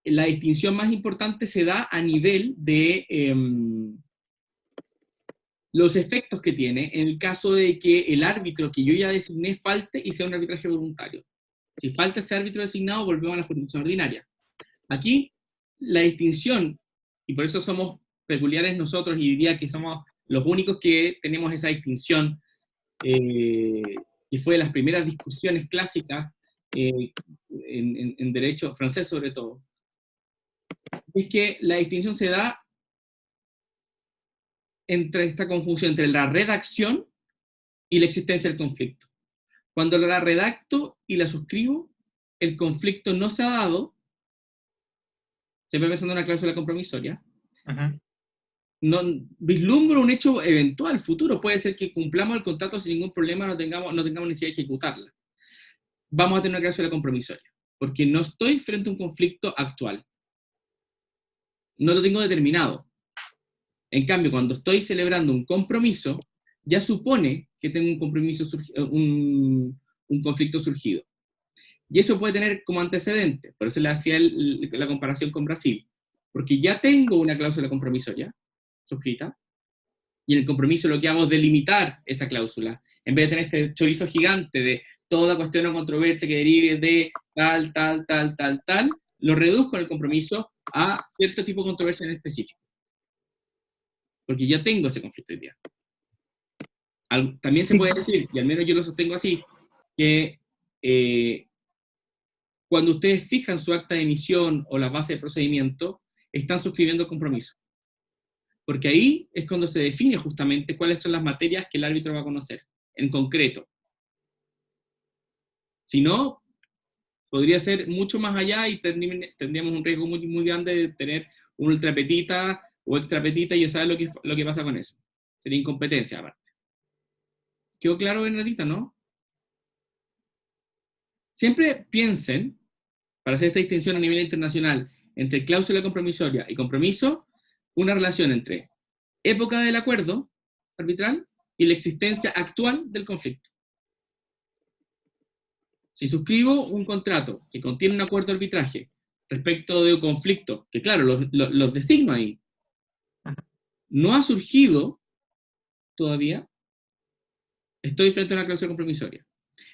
La distinción más importante se da a nivel de los efectos que tiene en el caso de que el árbitro que yo ya designé falte y sea un arbitraje voluntario. Si falta ese árbitro designado, volvemos a la jurisdicción ordinaria. Aquí, la distinción, y por eso somos peculiares nosotros, y diría que somos los únicos que tenemos esa distinción, y fue de las primeras discusiones clásicas en derecho francés sobre todo, es que la distinción se da entre esta conjunción entre la redacción y la existencia del conflicto. Cuando la redacto y la suscribo, el conflicto no se ha dado, siempre pensando en una cláusula compromisoria, no vislumbro un hecho eventual, futuro, puede ser que cumplamos el contrato sin ningún problema, no tengamos necesidad de ejecutarla. Vamos a tener una cláusula compromisoria, porque no estoy frente a un conflicto actual. No lo tengo determinado. En cambio, cuando estoy celebrando un compromiso, ya supone que tengo un compromiso, un conflicto surgido. Y eso puede tener como antecedente, por eso le hacía la comparación con Brasil, porque ya tengo una cláusula compromisoria suscrita, y en el compromiso lo que hago es delimitar esa cláusula, en vez de tener este chorizo gigante de toda cuestión o controversia que derive de tal, lo reduzco en el compromiso a cierto tipo de controversia en específico. Porque ya tengo ese conflicto hoy día. También se puede decir, y al menos yo lo sostengo así, que cuando ustedes fijan su acta de emisión o la base de procedimiento, están suscribiendo compromiso. Porque ahí es cuando se define justamente cuáles son las materias que el árbitro va a conocer, en concreto. Si no, podría ser mucho más allá y tendríamos un riesgo muy, muy grande de tener un ultrapetita o extrapetita y ya sabes lo que pasa con eso. Sería incompetencia, aparte. ¿Quedó claro, Bernardita, no? Siempre piensen, para hacer esta distinción a nivel internacional, entre cláusula compromisoria y compromiso, una relación entre época del acuerdo arbitral y la existencia actual del conflicto. Si suscribo un contrato que contiene un acuerdo de arbitraje respecto de un conflicto, que claro, los designo ahí, no ha surgido todavía, estoy frente a una cláusula compromisoria.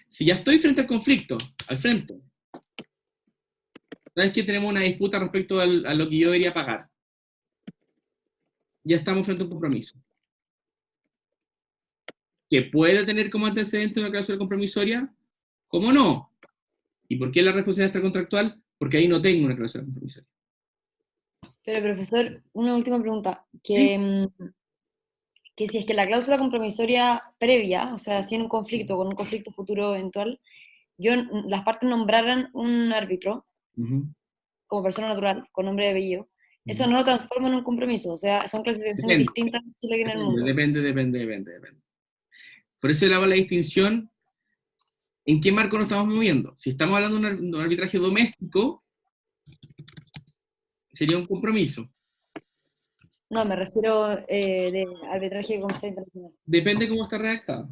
Si ya estoy frente al conflicto, al frente, ¿sabes que tenemos una disputa respecto a lo que yo debería pagar? Ya estamos frente a un compromiso. ¿Que puede tener como antecedente una cláusula compromisoria? ¿Cómo no? ¿Y por qué la responsabilidad extracontractual? Porque ahí no tengo una cláusula compromisoria. Pero, profesor, una última pregunta. Que si es que la cláusula compromisoria previa, o sea, si en un conflicto, con un conflicto futuro eventual, las partes nombraran un árbitro como persona natural, con nombre y apellido, eso no lo transforma en un compromiso, o sea, son clasificaciones distintas en Chile que en el mundo. Depende. Por eso le hago la distinción en qué marco nos estamos moviendo. Si estamos hablando de un arbitraje doméstico, sería un compromiso. No, me refiero de arbitraje comercial internacional. Depende cómo está redactada.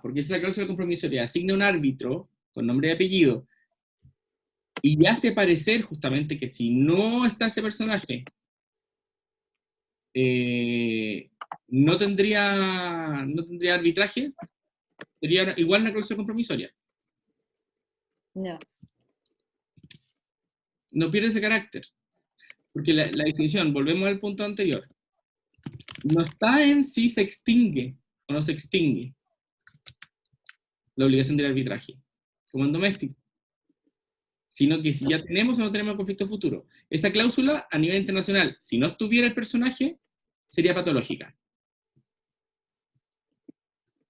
Porque si esa cláusula de compromiso le asigna un árbitro con nombre y apellido y hace parecer justamente que si no está ese personaje, no tendría arbitraje, sería igual una cláusula compromisoria. No. No pierde ese carácter. Porque la distinción, volvemos al punto anterior, no está en si se extingue o no se extingue la obligación del arbitraje, como en doméstico, sino que si ya tenemos o no tenemos conflicto futuro. Esta cláusula, a nivel internacional, si no estuviera el personaje, sería patológica.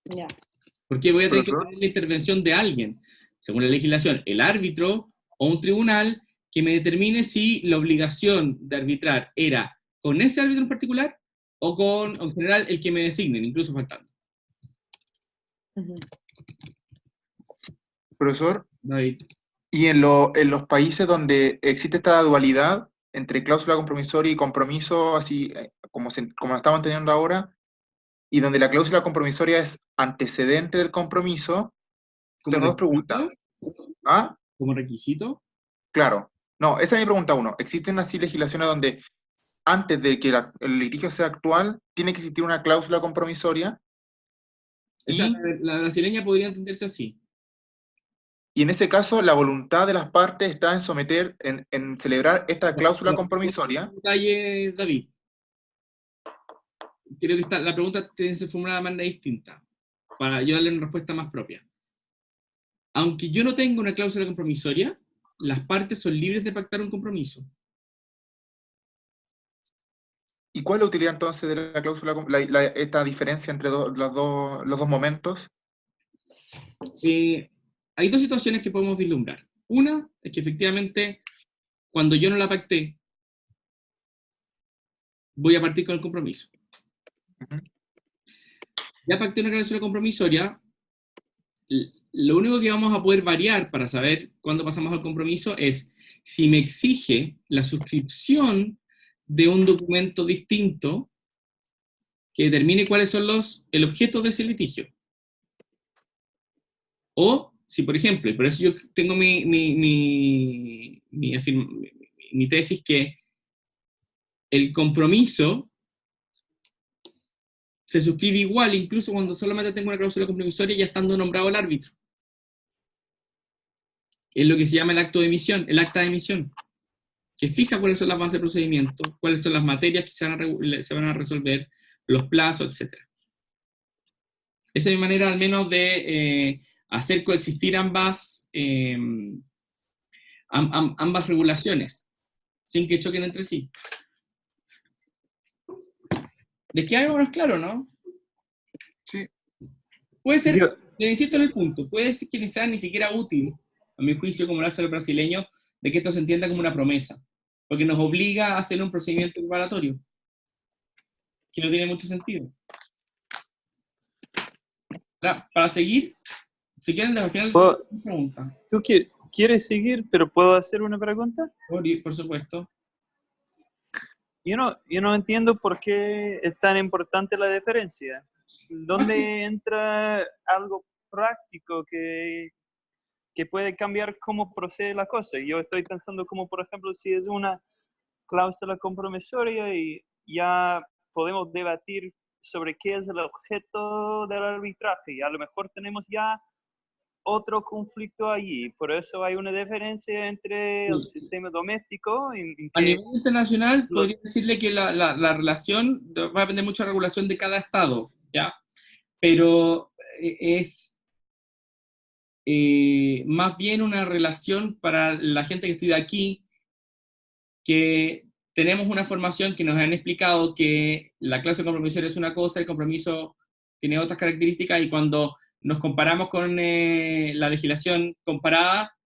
Ya. Porque voy a tener que tener la intervención de alguien, según la legislación, el árbitro o un tribunal que me determine si la obligación de arbitrar era con ese árbitro en particular o con, en general, el que me designen, incluso faltando. Profesor, David. y en los países donde existe esta dualidad entre cláusula compromisoria y compromiso, así como lo estamos teniendo ahora, y donde la cláusula compromisoria es antecedente del compromiso, tengo dos preguntas. ¿Ah? ¿Como requisito? Claro. No, esa es mi pregunta uno. ¿Existen así legislaciones donde antes de que el litigio sea actual, tiene que existir una cláusula compromisoria? La brasileña podría entenderse así. Y en ese caso, la voluntad de las partes está en someter, en celebrar esta cláusula compromisoria. Detalle, David. Creo que la pregunta tiene que ser formulada de manera distinta, para yo darle una respuesta más propia. Aunque yo no tenga una cláusula compromisoria, las partes son libres de pactar un compromiso. ¿Y cuál es la utilidad entonces de la cláusula, esta diferencia entre los dos momentos? Hay dos situaciones que podemos vislumbrar. Una es que efectivamente, cuando yo no la pacté, voy a partir con el compromiso. Ya pacté una cláusula compromisoria, lo único que vamos a poder variar para saber cuándo pasamos al compromiso es si me exige la suscripción de un documento distinto que determine cuáles son el objeto de ese litigio. O, si por ejemplo, y por eso yo tengo mi tesis, que el compromiso se suscribe igual, incluso cuando solamente tengo una cláusula compromisoria ya estando nombrado el árbitro. Es lo que se llama el acto de emisión, el acta de emisión, que fija cuáles son las bases de procedimiento, cuáles son las materias que se van a resolver, los plazos, etc. Esa es mi manera al menos de hacer coexistir ambas regulaciones, sin que choquen entre sí. ¿De qué algo no es claro, no? Sí. Puede ser, le insisto en el punto, puede ser que ni sea ni siquiera útil, a mi juicio, como lo hace el brasileño, de que esto se entienda como una promesa, porque nos obliga a hacer un procedimiento preparatorio, que no tiene mucho sentido. Ahora, para seguir, si quieren, al final, ¿Puedo? una pregunta. ¿Tú quieres seguir, pero puedo hacer una pregunta? Por supuesto. Yo no entiendo por qué es tan importante la diferencia. ¿Dónde entra algo práctico que puede cambiar cómo procede la cosa? Yo estoy pensando como, por ejemplo, si es una cláusula compromisoria y ya podemos debatir sobre qué es el objeto del arbitraje. Y a lo mejor tenemos ya otro conflicto allí. Por eso hay una diferencia entre el sistema doméstico. A nivel internacional, podría decirle que la relación va a depender mucho de la regulación de cada estado, ¿ya? Pero es más bien una relación para la gente que estudia aquí, que tenemos una formación que nos han explicado que la cláusula compromisoria es una cosa, el compromiso tiene otras características, y cuando nos comparamos con la legislación comparada,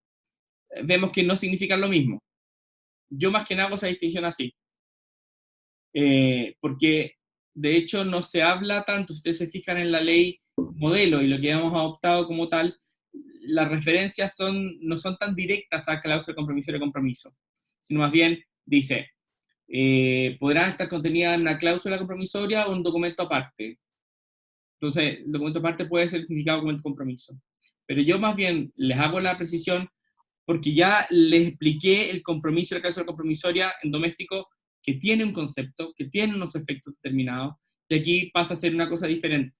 vemos que no significan lo mismo. Yo más que nada hago esa distinción así. Porque de hecho no se habla tanto, si ustedes se fijan en la ley modelo y lo que hemos adoptado como tal, las referencias no son tan directas a cláusula compromisoria de compromiso, sino más bien dice, podrán estar contenida en una cláusula compromisoria o un documento aparte. Entonces, el documento aparte puede ser significado como el compromiso. Pero yo más bien les hago la precisión porque ya les expliqué el compromiso, la cláusula compromisoria en doméstico, que tiene un concepto, que tiene unos efectos determinados, y aquí pasa a ser una cosa diferente.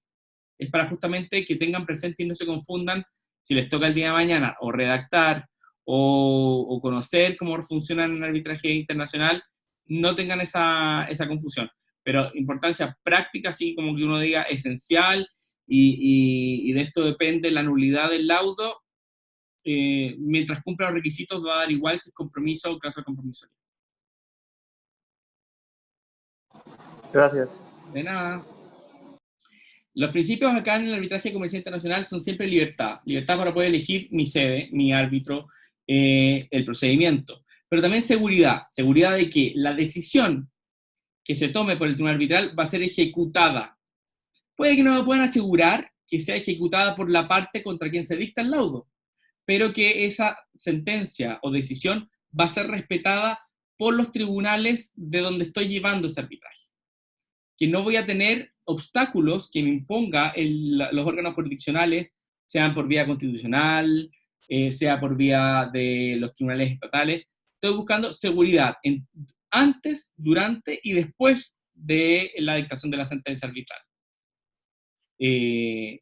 Es para justamente que tengan presente y no se confundan si les toca el día de mañana o redactar o conocer cómo funciona el arbitraje internacional, no tengan esa confusión. Pero importancia práctica, así como que uno diga esencial, y de esto depende la nulidad del laudo, mientras cumpla los requisitos va a dar igual si es compromiso o cláusula compromisoria. Gracias. De nada. Los principios acá en el arbitraje comercial internacional son siempre libertad. Libertad para poder elegir mi sede, mi árbitro, el procedimiento. Pero también seguridad. Seguridad de que la decisión que se tome por el tribunal arbitral va a ser ejecutada. Puede que no me puedan asegurar que sea ejecutada por la parte contra quien se dicta el laudo, pero que esa sentencia o decisión va a ser respetada por los tribunales de donde estoy llevando ese arbitraje. Que no voy a tener obstáculos que me imponga los órganos jurisdiccionales, sean por vía constitucional, sea por vía de los tribunales estatales. Estoy buscando seguridad antes, durante y después de la dictación de la sentencia arbitral. Y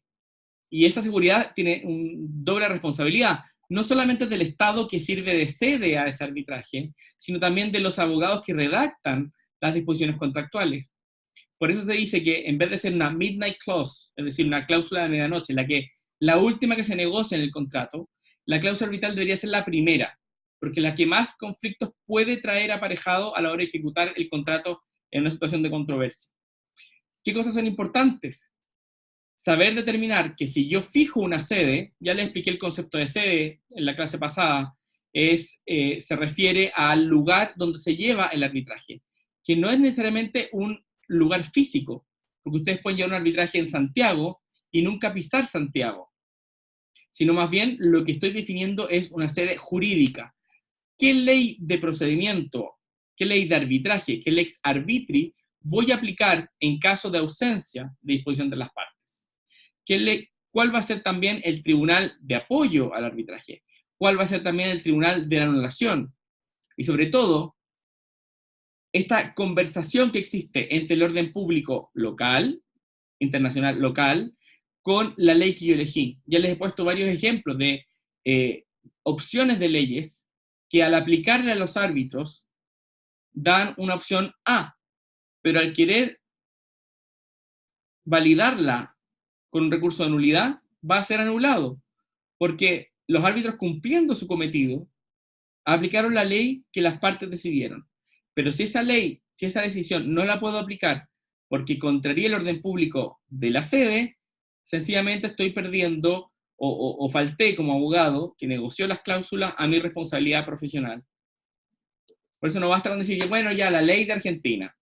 esa seguridad tiene una doble responsabilidad, no solamente del Estado que sirve de sede a ese arbitraje, sino también de los abogados que redactan las disposiciones contractuales. Por eso se dice que en vez de ser una midnight clause, es decir, una cláusula de medianoche, la última que se negocia en el contrato, la cláusula arbitral debería ser la primera, porque la que más conflictos puede traer aparejado a la hora de ejecutar el contrato en una situación de controversia. ¿Qué cosas son importantes? Saber determinar que si yo fijo una sede, ya les expliqué el concepto de sede en la clase pasada, se refiere al lugar donde se lleva el arbitraje, que no es necesariamente un lugar físico, porque ustedes pueden llevar un arbitraje en Santiago y nunca pisar Santiago, sino más bien lo que estoy definiendo es una sede jurídica. ¿Qué ley de procedimiento, qué ley de arbitraje, qué lex arbitri voy a aplicar en caso de ausencia de disposición de las partes. ¿Cuál va a ser también el tribunal de apoyo al arbitraje? ¿Cuál va a ser también el tribunal de anulación? Y sobre todo, esta conversación que existe entre el orden público local, internacional local, con la ley que yo elegí. Ya les he puesto varios ejemplos de opciones de leyes que al aplicarle a los árbitros dan una opción A, pero al querer validarla con un recurso de nulidad, va a ser anulado, porque los árbitros, cumpliendo su cometido, aplicaron la ley que las partes decidieron. Pero si esa ley, si esa decisión no la puedo aplicar porque contraría el orden público de la sede, sencillamente estoy perdiendo o falté como abogado que negoció las cláusulas a mi responsabilidad profesional. Por eso no basta con decir, bueno, ya la ley de Argentina.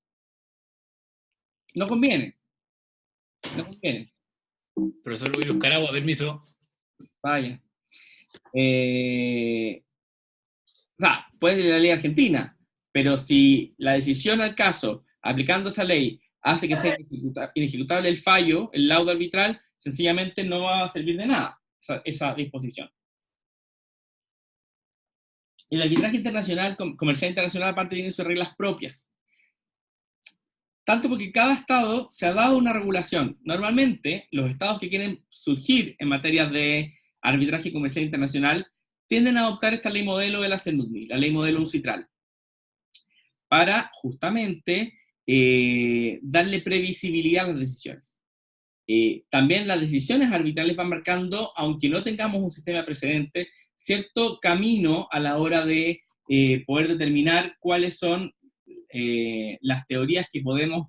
No conviene. No conviene. Profesor Luis Caragua, permiso. Vaya. O sea, puede ir la ley argentina, pero si la decisión al caso, aplicando esa ley, hace que sea inejecutable el fallo, el laudo arbitral, sencillamente no va a servir de nada esa disposición. El arbitraje internacional, comercial internacional, aparte tiene sus reglas propias. Tanto porque cada estado se ha dado una regulación. Normalmente, los estados que quieren surgir en materia de arbitraje comercial internacional tienden a adoptar esta ley modelo de la CENUDMI, la ley modelo UNCITRAL, para justamente darle previsibilidad a las decisiones. También las decisiones arbitrales van marcando, aunque no tengamos un sistema precedente, cierto camino a la hora de poder determinar cuáles son las teorías que podemos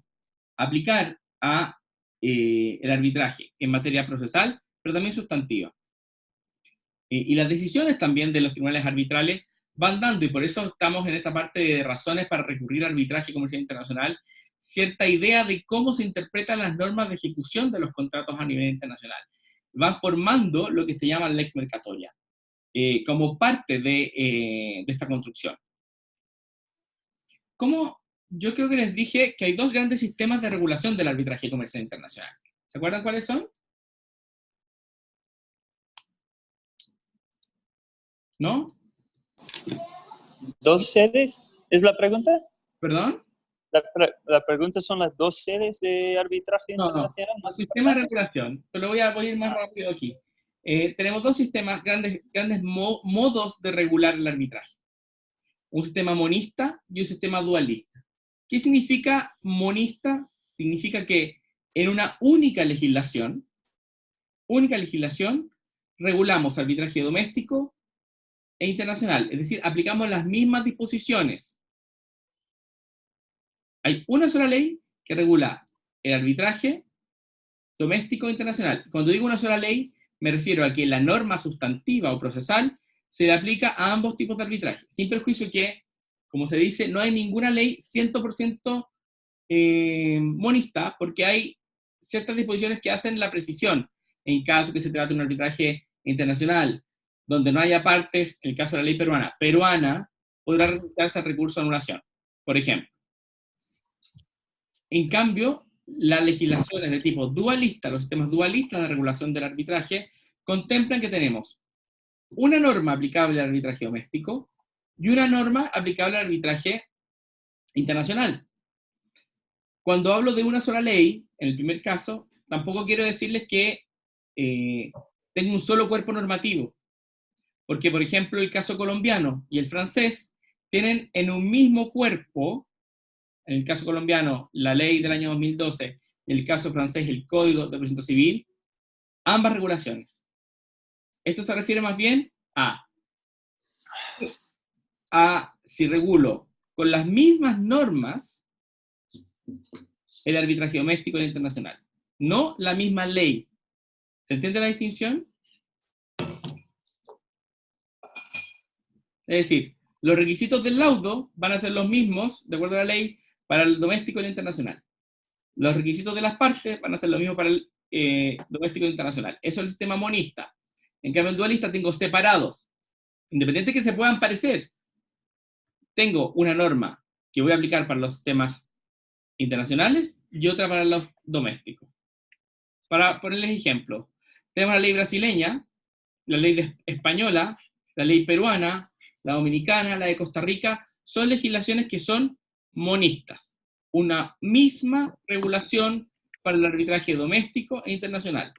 aplicar a el arbitraje en materia procesal, pero también sustantiva. Y las decisiones también de los tribunales arbitrales van dando, y por eso estamos en esta parte de razones para recurrir al arbitraje comercial internacional, cierta idea de cómo se interpretan las normas de ejecución de los contratos a nivel internacional. Van formando lo que se llama lex mercatoria, como parte de esta construcción. Como yo creo que les dije que hay dos grandes sistemas de regulación del arbitraje comercial internacional. ¿Se acuerdan cuáles son? ¿No? ¿Dos sedes? ¿Es la pregunta? ¿Perdón? La pregunta son las dos sedes de arbitraje internacional. No, sistema de regulación. Pero voy a ir más rápido aquí. Tenemos dos sistemas, grandes modos de regular el arbitraje. Un sistema monista y un sistema dualista. ¿Qué significa monista? Significa que en una única legislación, regulamos arbitraje doméstico e internacional, es decir, aplicamos las mismas disposiciones. Hay una sola ley que regula el arbitraje doméstico e internacional. Cuando digo una sola ley, me refiero a que la norma sustantiva o procesal se le aplica a ambos tipos de arbitraje, sin perjuicio que, como se dice, no hay ninguna ley 100% monista, porque hay ciertas disposiciones que hacen la precisión, en caso que se trate de un arbitraje internacional, donde no haya partes, en el caso de la ley peruana podrá resultarse el recurso de anulación, por ejemplo. En cambio, las legislaciones de tipo dualista, los sistemas dualistas de regulación del arbitraje, contemplan que tenemos una norma aplicable al arbitraje doméstico y una norma aplicable al arbitraje internacional. Cuando hablo de una sola ley, en el primer caso, tampoco quiero decirles que tengo un solo cuerpo normativo. Porque, por ejemplo, el caso colombiano y el francés tienen en un mismo cuerpo, en el caso colombiano, la ley del año 2012, y en el caso francés, el Código de Procedimiento Civil, ambas regulaciones. Esto se refiere más bien a si regulo con las mismas normas el arbitraje doméstico e internacional, no la misma ley. ¿Se entiende la distinción? Es decir, los requisitos del laudo van a ser los mismos, de acuerdo a la ley, para el doméstico y el internacional. Los requisitos de las partes van a ser los mismos para el doméstico e internacional. Eso es el sistema monista. En cambio, en dualista tengo separados, independientes que se puedan parecer. Tengo una norma que voy a aplicar para los sistemas internacionales y otra para los domésticos. Para ponerles ejemplos, tenemos la ley brasileña, la ley española, la ley peruana, la dominicana, la de Costa Rica, son legislaciones que son monistas. Una misma regulación para el arbitraje doméstico e internacional.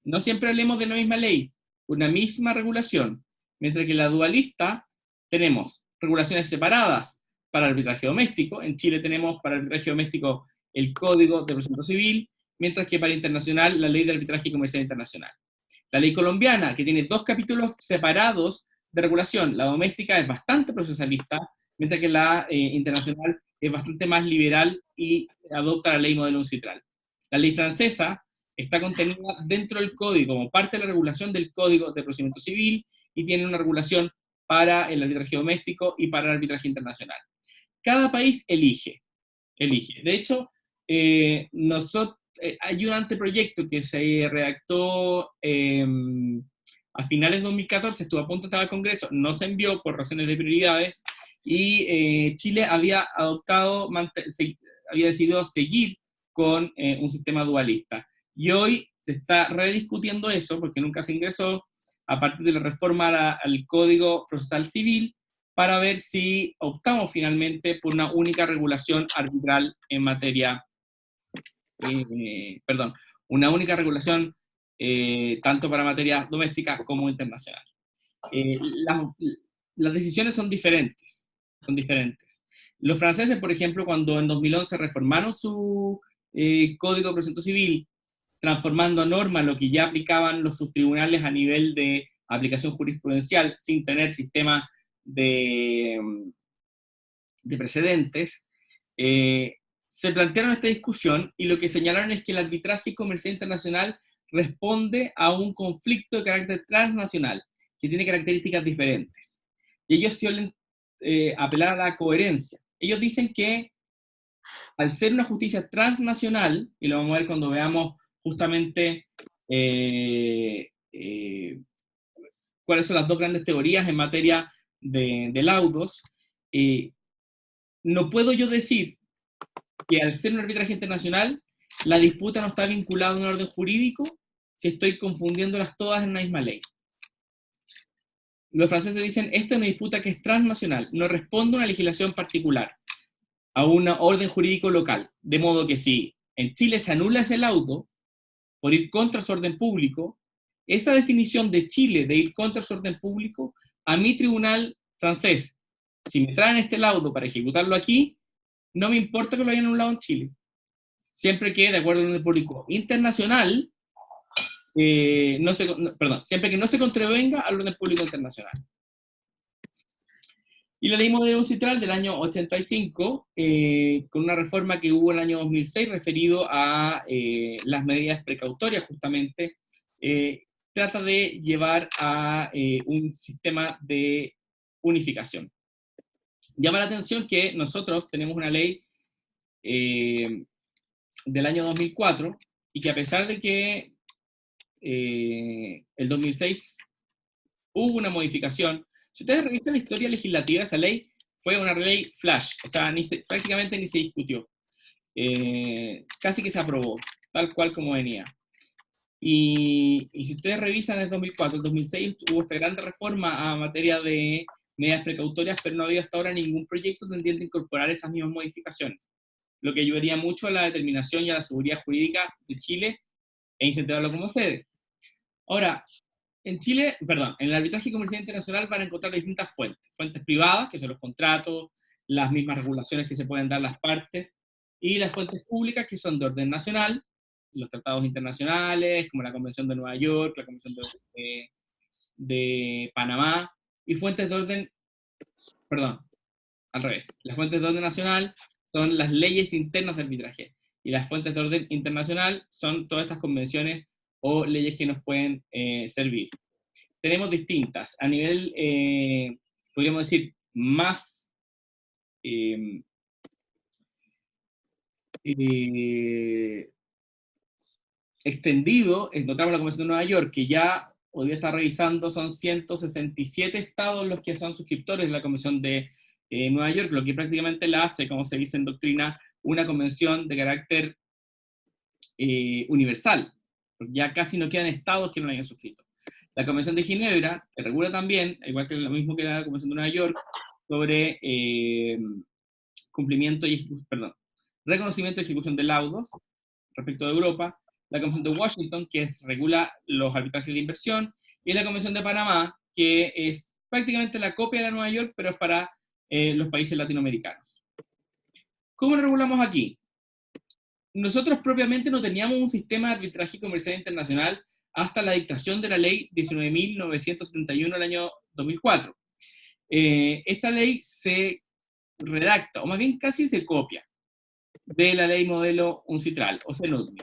No siempre hablemos de la misma ley, una misma regulación. Mientras que la dualista tenemos regulaciones separadas para el arbitraje doméstico. En Chile tenemos para el arbitraje doméstico el Código de Procedimiento Civil, mientras que para internacional la Ley de Arbitraje Comercial Internacional. La ley colombiana, que tiene 2 capítulos separados de regulación, la doméstica es bastante procesalista, mientras que la internacional es bastante más liberal y adopta la ley modelo UNCITRAL. La ley francesa está contenida dentro del código, como parte de la regulación del Código de Procedimiento Civil, y tiene una regulación para el arbitraje doméstico y para el arbitraje internacional. Cada país elige. De hecho, hay un anteproyecto que se redactó a finales de 2014, estuvo a punto de entrar al Congreso, no se envió por razones de prioridades, y Chile había decidido seguir con un sistema dualista. Y hoy se está rediscutiendo eso, porque nunca se ingresó, a partir de la reforma al Código Procesal Civil, para ver si optamos finalmente por una única regulación arbitral en materia, una única regulación tanto para materia doméstica como internacional. Las decisiones son diferentes. Los franceses, por ejemplo, cuando en 2011 reformaron su Código de Procedimiento Civil, transformando a norma lo que ya aplicaban los subtribunales a nivel de aplicación jurisprudencial, sin tener sistema de precedentes, se plantearon esta discusión y lo que señalaron es que el arbitraje comercial internacional responde a un conflicto de carácter transnacional, que tiene características diferentes. Y ellos suelen apelar a la coherencia. Ellos dicen que al ser una justicia transnacional, y lo vamos a ver cuando veamos justamente cuáles son las 2 grandes teorías en materia de laudos, no puedo yo decir que al ser un arbitraje internacional, la disputa no está vinculada a un orden jurídico si estoy confundiéndolas todas en una misma ley. Los franceses dicen, esta es una disputa que es transnacional, no responde a una legislación particular, a un orden jurídico local. De modo que si en Chile se anula ese laudo por ir contra su orden público, esa definición de Chile de ir contra su orden público, a mi tribunal francés, si me traen este laudo para ejecutarlo aquí, no me importa que lo hayan anulado en Chile. Siempre que, de acuerdo al orden público internacional, siempre que no se contravenga al orden público internacional. Y la ley modelo UNCITRAL del año 85, con una reforma que hubo en el año 2006 referido a las medidas precautorias justamente, trata de llevar a un sistema de unificación. Llama la atención que nosotros tenemos una ley del año 2004 y que a pesar de que el 2006 hubo una modificación, si ustedes revisan la historia legislativa, esa ley fue una ley flash, o sea, prácticamente ni se discutió. Casi que se aprobó, tal cual como venía. Y si ustedes revisan el 2004, el 2006 hubo esta gran reforma a materia de medidas precautorias, pero no ha habido hasta ahora ningún proyecto tendiente a incorporar esas mismas modificaciones, lo que ayudaría mucho a la determinación y a la seguridad jurídica de Chile e incentivarlo como sede. Ahora, en el arbitraje comercial internacional van a encontrar distintas fuentes privadas, que son los contratos, las mismas regulaciones que se pueden dar las partes, y las fuentes públicas, que son de orden nacional, los tratados internacionales, como la Convención de Nueva York, la Convención de Panamá, y fuentes de orden, al revés, las fuentes de orden nacional son las leyes internas de arbitraje, y las fuentes de orden internacional son todas estas convenciones o leyes que nos pueden servir. Tenemos distintas, a nivel, podríamos decir, más extendido, encontramos la Convención de Nueva York, que ya hoy día está revisando, son 167 estados los que son suscriptores de la Convención de Nueva York, lo que prácticamente la hace, como se dice en doctrina, una convención de carácter universal. Ya casi no quedan estados que no la hayan suscrito. La Convención de Ginebra, que regula también, igual que lo mismo que la Convención de Nueva York, sobre cumplimiento y reconocimiento y ejecución de laudos respecto de Europa, la Convención de Washington, que regula los arbitrajes de inversión, y la Convención de Panamá, que es prácticamente la copia de la Nueva York, pero es para los países latinoamericanos. ¿Cómo lo regulamos aquí? Nosotros propiamente no teníamos un sistema de arbitraje comercial internacional hasta la dictación de la ley 19.971 del año 2004. Esta ley se redacta, o más bien casi se copia, de la ley modelo UNCITRAL, o CENUDMI.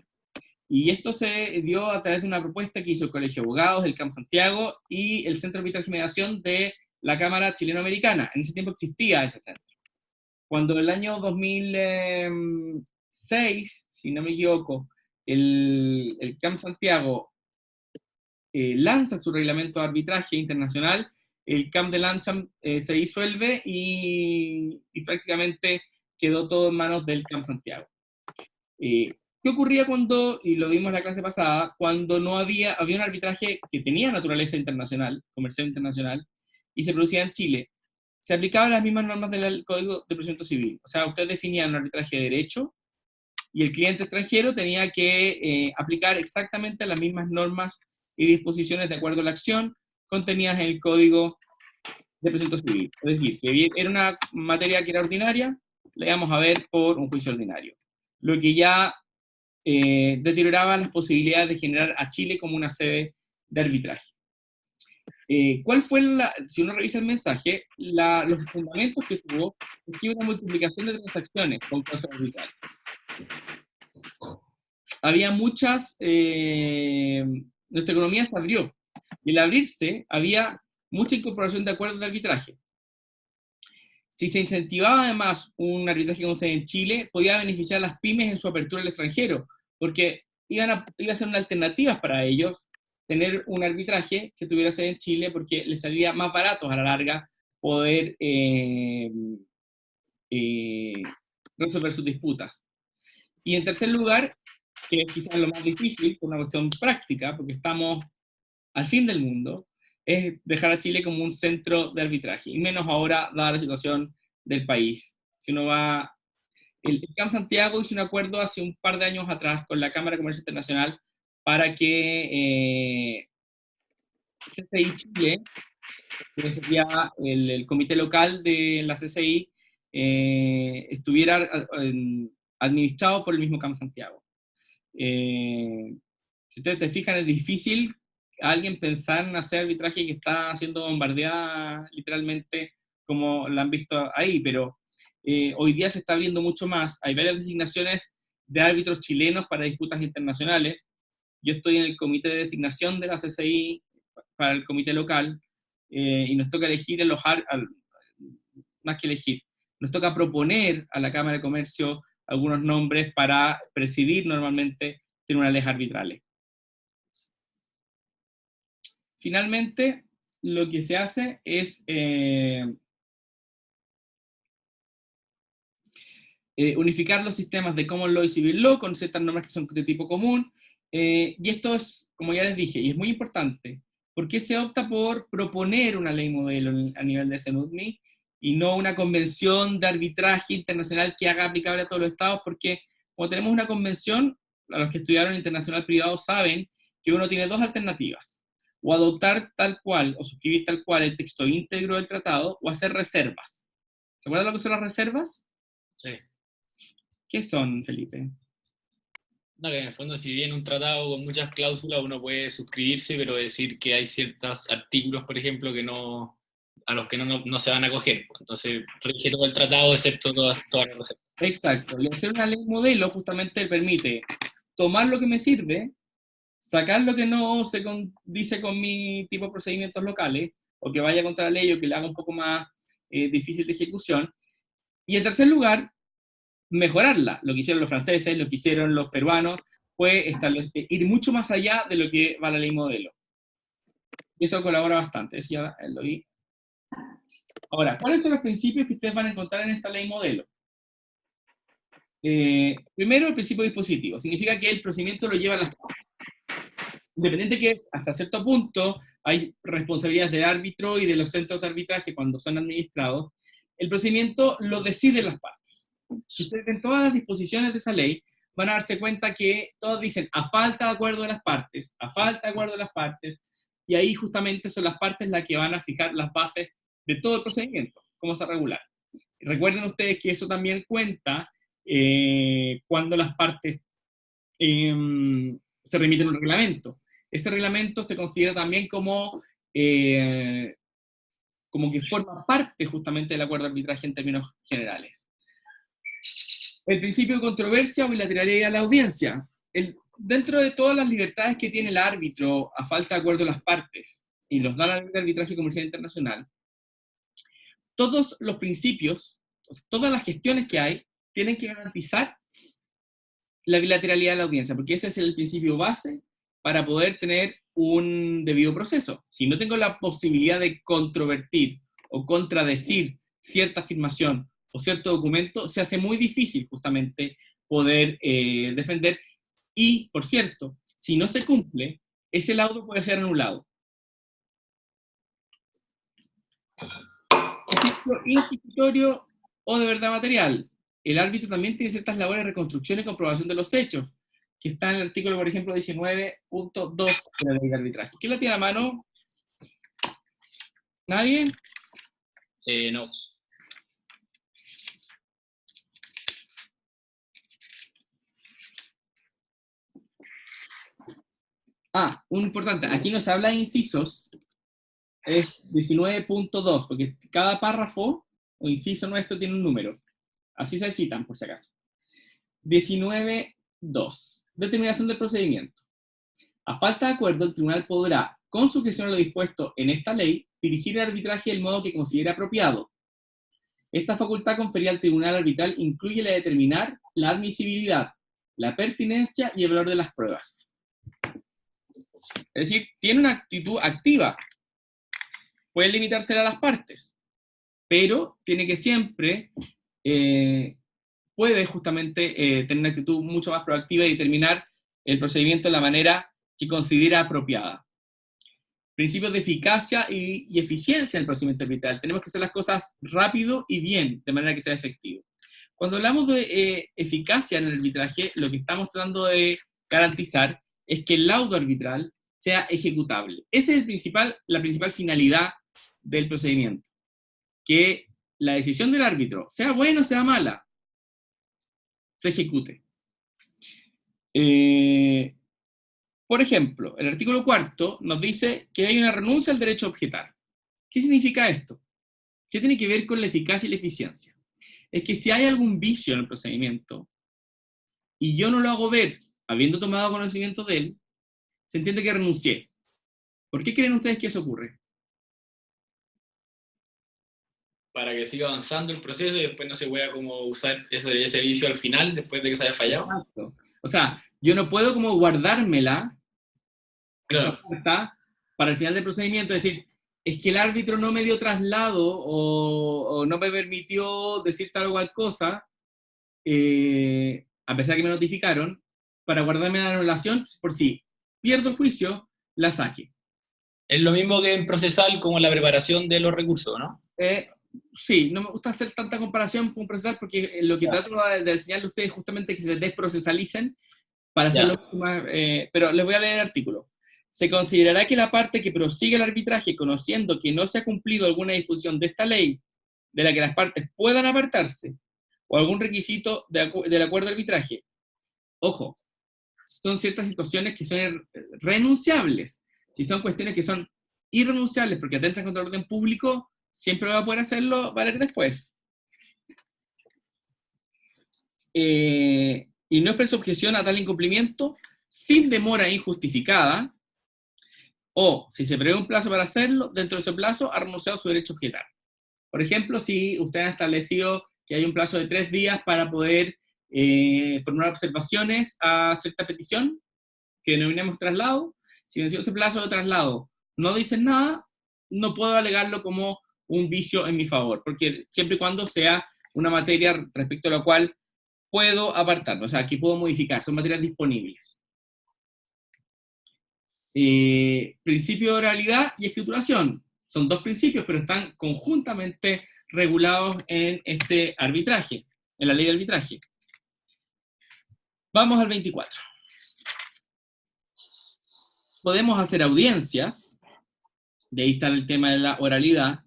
Y esto se dio a través de una propuesta que hizo el Colegio de Abogados, el CAM Santiago y el Centro de Arbitraje y Mediación de la Cámara Chileno-Americana. En ese tiempo existía ese centro. Cuando el año 2006, si no me equivoco, el CAM Santiago lanza su reglamento de arbitraje internacional, el CAM de Lancham se disuelve y prácticamente quedó todo en manos del CAM Santiago. ¿Qué ocurría cuando, y lo vimos en la clase pasada, cuando no había un arbitraje que tenía naturaleza internacional, comercial internacional, y se producía en Chile? Se aplicaban las mismas normas del Código de Procedimiento Civil. O sea, usted definía un arbitraje de derecho, y el cliente extranjero tenía que aplicar exactamente las mismas normas y disposiciones de acuerdo a la acción contenidas en el Código de Procedimiento Civil. Es decir, si era una materia que era ordinaria, la íbamos a ver por un juicio ordinario. Lo que ya deterioraba las posibilidades de generar a Chile como una sede de arbitraje. ¿Cuál fue si uno revisa el mensaje, los fundamentos que tuvo es que hubo una multiplicación de transacciones con costos arbitrales? Había nuestra economía se abrió, y al abrirse había mucha incorporación de acuerdos de arbitraje. Si se incentivaba además un arbitraje con sede en Chile, podía beneficiar a las pymes en su apertura al extranjero, porque iba a ser una alternativa para ellos tener un arbitraje que tuviera sede en Chile, porque les salía más barato a la larga poder resolver sus disputas. Y en tercer lugar, que es quizás lo más difícil, por una cuestión práctica, porque estamos al fin del mundo, es dejar a Chile como un centro de arbitraje, y menos ahora, dada la situación del país. Si uno va... El CAM Santiago hizo un acuerdo hace un par de años atrás con la Cámara de Comercio Internacional para que CCI Chile, que sería el comité local de la CCI, estuviera administrado por el mismo CAM Santiago. Si ustedes se fijan, es difícil alguien pensar en hacer arbitraje que está siendo bombardeada literalmente como la han visto ahí, pero hoy día se está abriendo mucho más. Hay varias designaciones de árbitros chilenos para disputas internacionales. Yo estoy en el comité de designación de la CCI para el comité local, y nos toca elegir más que elegir, nos toca proponer a la Cámara de Comercio algunos nombres para presidir normalmente tribunales arbitrales. Finalmente, lo que se hace es unificar los sistemas de Common Law y Civil Law con ciertas normas que son de tipo común, y esto es, como ya les dije, y es muy importante, ¿por qué se opta por proponer una ley modelo a nivel de CENUDMI y no una convención de arbitraje internacional que haga aplicable a todos los estados? Porque como tenemos una convención, a los que estudiaron internacional privado saben que uno tiene dos alternativas: o adoptar tal cual, o suscribir tal cual el texto íntegro del tratado, o hacer reservas. ¿Se acuerdan lo que son las reservas? Sí. ¿Qué son, Felipe? No, que en el fondo, si bien un tratado con muchas cláusulas uno puede suscribirse, pero decir que hay ciertos artículos, por ejemplo, a los que no se van a acoger. Entonces, rige todo el tratado, excepto todas las reservas. Exacto. Y hacer una ley modelo justamente permite tomar lo que me sirve, sacar lo que no se dice con mi tipo de procedimientos locales, o que vaya contra la ley, o que le haga un poco más difícil de ejecución. Y en tercer lugar, mejorarla. Lo que hicieron los franceses, lo que hicieron los peruanos, fue ir mucho más allá de lo que va la ley modelo. Y eso colabora bastante, eso ya lo vi. Ahora, ¿cuáles son los principios que ustedes van a encontrar en esta ley modelo? Primero, el principio dispositivo. Significa que el procedimiento lo lleva a las partes. Independiente que hasta cierto punto hay responsabilidades del árbitro y de los centros de arbitraje cuando son administrados, el procedimiento lo deciden las partes. Si ustedes ven todas las disposiciones de esa ley, van a darse cuenta que todos dicen a falta de acuerdo de las partes, a falta de acuerdo de las partes, y ahí justamente son las partes las que van a fijar las bases de todo el procedimiento, cómo se regular. Recuerden ustedes que eso también cuenta cuando las partes se remiten a un reglamento. Ese reglamento se considera también como que forma parte justamente del acuerdo de arbitraje en términos generales. El principio de controversia o bilateralidad de la audiencia. Dentro de todas las libertades que tiene el árbitro a falta de acuerdo de las partes, y los da la ley de arbitraje comercial internacional, todos los principios, todas las gestiones que hay, tienen que garantizar la bilateralidad de la audiencia, porque ese es el principio base para poder tener un debido proceso. Si no tengo la posibilidad de controvertir o contradecir cierta afirmación o cierto documento, se hace muy difícil justamente poder defender. Y, por cierto, si no se cumple, ese laudo puede ser anulado. Inquisitorio o de verdad material. El árbitro también tiene ciertas labores de reconstrucción y comprobación de los hechos, que está en el artículo, por ejemplo, 19.2 de la ley de arbitraje. ¿Quién la tiene a mano? ¿Nadie? No. Un importante, aquí nos habla de incisos, es 19.2, porque cada párrafo o inciso nuestro tiene un número. Así se citan, por si acaso. 19.2. Determinación del procedimiento. A falta de acuerdo, el tribunal podrá, con sujeción a lo dispuesto en esta ley, dirigir el arbitraje del modo que considere apropiado. Esta facultad conferida al tribunal arbitral incluye la de determinar la admisibilidad, la pertinencia y el valor de las pruebas. Es decir, tiene una actitud activa. Puede limitarse a las partes, pero tiene que siempre, puede justamente tener una actitud mucho más proactiva y determinar el procedimiento de la manera que considera apropiada. Principios de eficacia y eficiencia en el procedimiento arbitral. Tenemos que hacer las cosas rápido y bien, de manera que sea efectivo. Cuando hablamos de eficacia en el arbitraje, lo que estamos tratando de garantizar es que el laudo arbitral sea ejecutable. Esa es la principal finalidad del procedimiento. Que la decisión del árbitro, sea buena o sea mala, se ejecute. Por ejemplo, el artículo 4 nos dice que hay una renuncia al derecho a objetar. ¿Qué significa esto? ¿Qué tiene que ver con la eficacia y la eficiencia? Es que si hay algún vicio en el procedimiento y yo no lo hago ver, habiendo tomado conocimiento de él, se entiende que renuncié. ¿Por qué creen ustedes que eso ocurre? Para que siga avanzando el proceso y después no se pueda como usar ese vicio al final, después de que se haya fallado. Exacto. O sea, yo no puedo como guardármela, Claro. para el final del procedimiento, decir, es que el árbitro no me dio traslado o no me permitió decir tal o cual cosa, a pesar que me notificaron, para guardarme la anulación, por si pierdo el juicio, la saque. Es lo mismo que en procesal como la preparación de los recursos, ¿no? Sí, no me gusta hacer tanta comparación con procesal porque lo que trato de enseñarle a ustedes justamente es que se desprocesalicen para hacerlo más, pero les voy a leer el artículo. Se considerará que la parte que prosigue el arbitraje conociendo que no se ha cumplido alguna disposición de esta ley de la que las partes puedan apartarse o algún requisito del acuerdo de arbitraje. Ojo, son ciertas situaciones que son renunciables. Si son cuestiones que son irrenunciables porque atentan contra el orden público, siempre va a poder hacerlo valer después. Y no expresa objeción a tal incumplimiento sin demora injustificada, o si se prevé un plazo para hacerlo, dentro de ese plazo ha renunciado a su derecho a objetar. Por ejemplo, si usted ha establecido que hay un plazo de 3 días para poder formular observaciones a cierta petición, que denominamos traslado, si venció ese plazo de traslado no dicen nada, no puedo alegarlo como un vicio en mi favor, porque siempre y cuando sea una materia respecto a la cual puedo apartarme, o sea, que puedo modificar, son materias disponibles. Principio de oralidad y escrituración, son dos principios, pero están conjuntamente regulados en este arbitraje, en la ley de arbitraje. Vamos al 24. Podemos hacer audiencias, de ahí está el tema de la oralidad,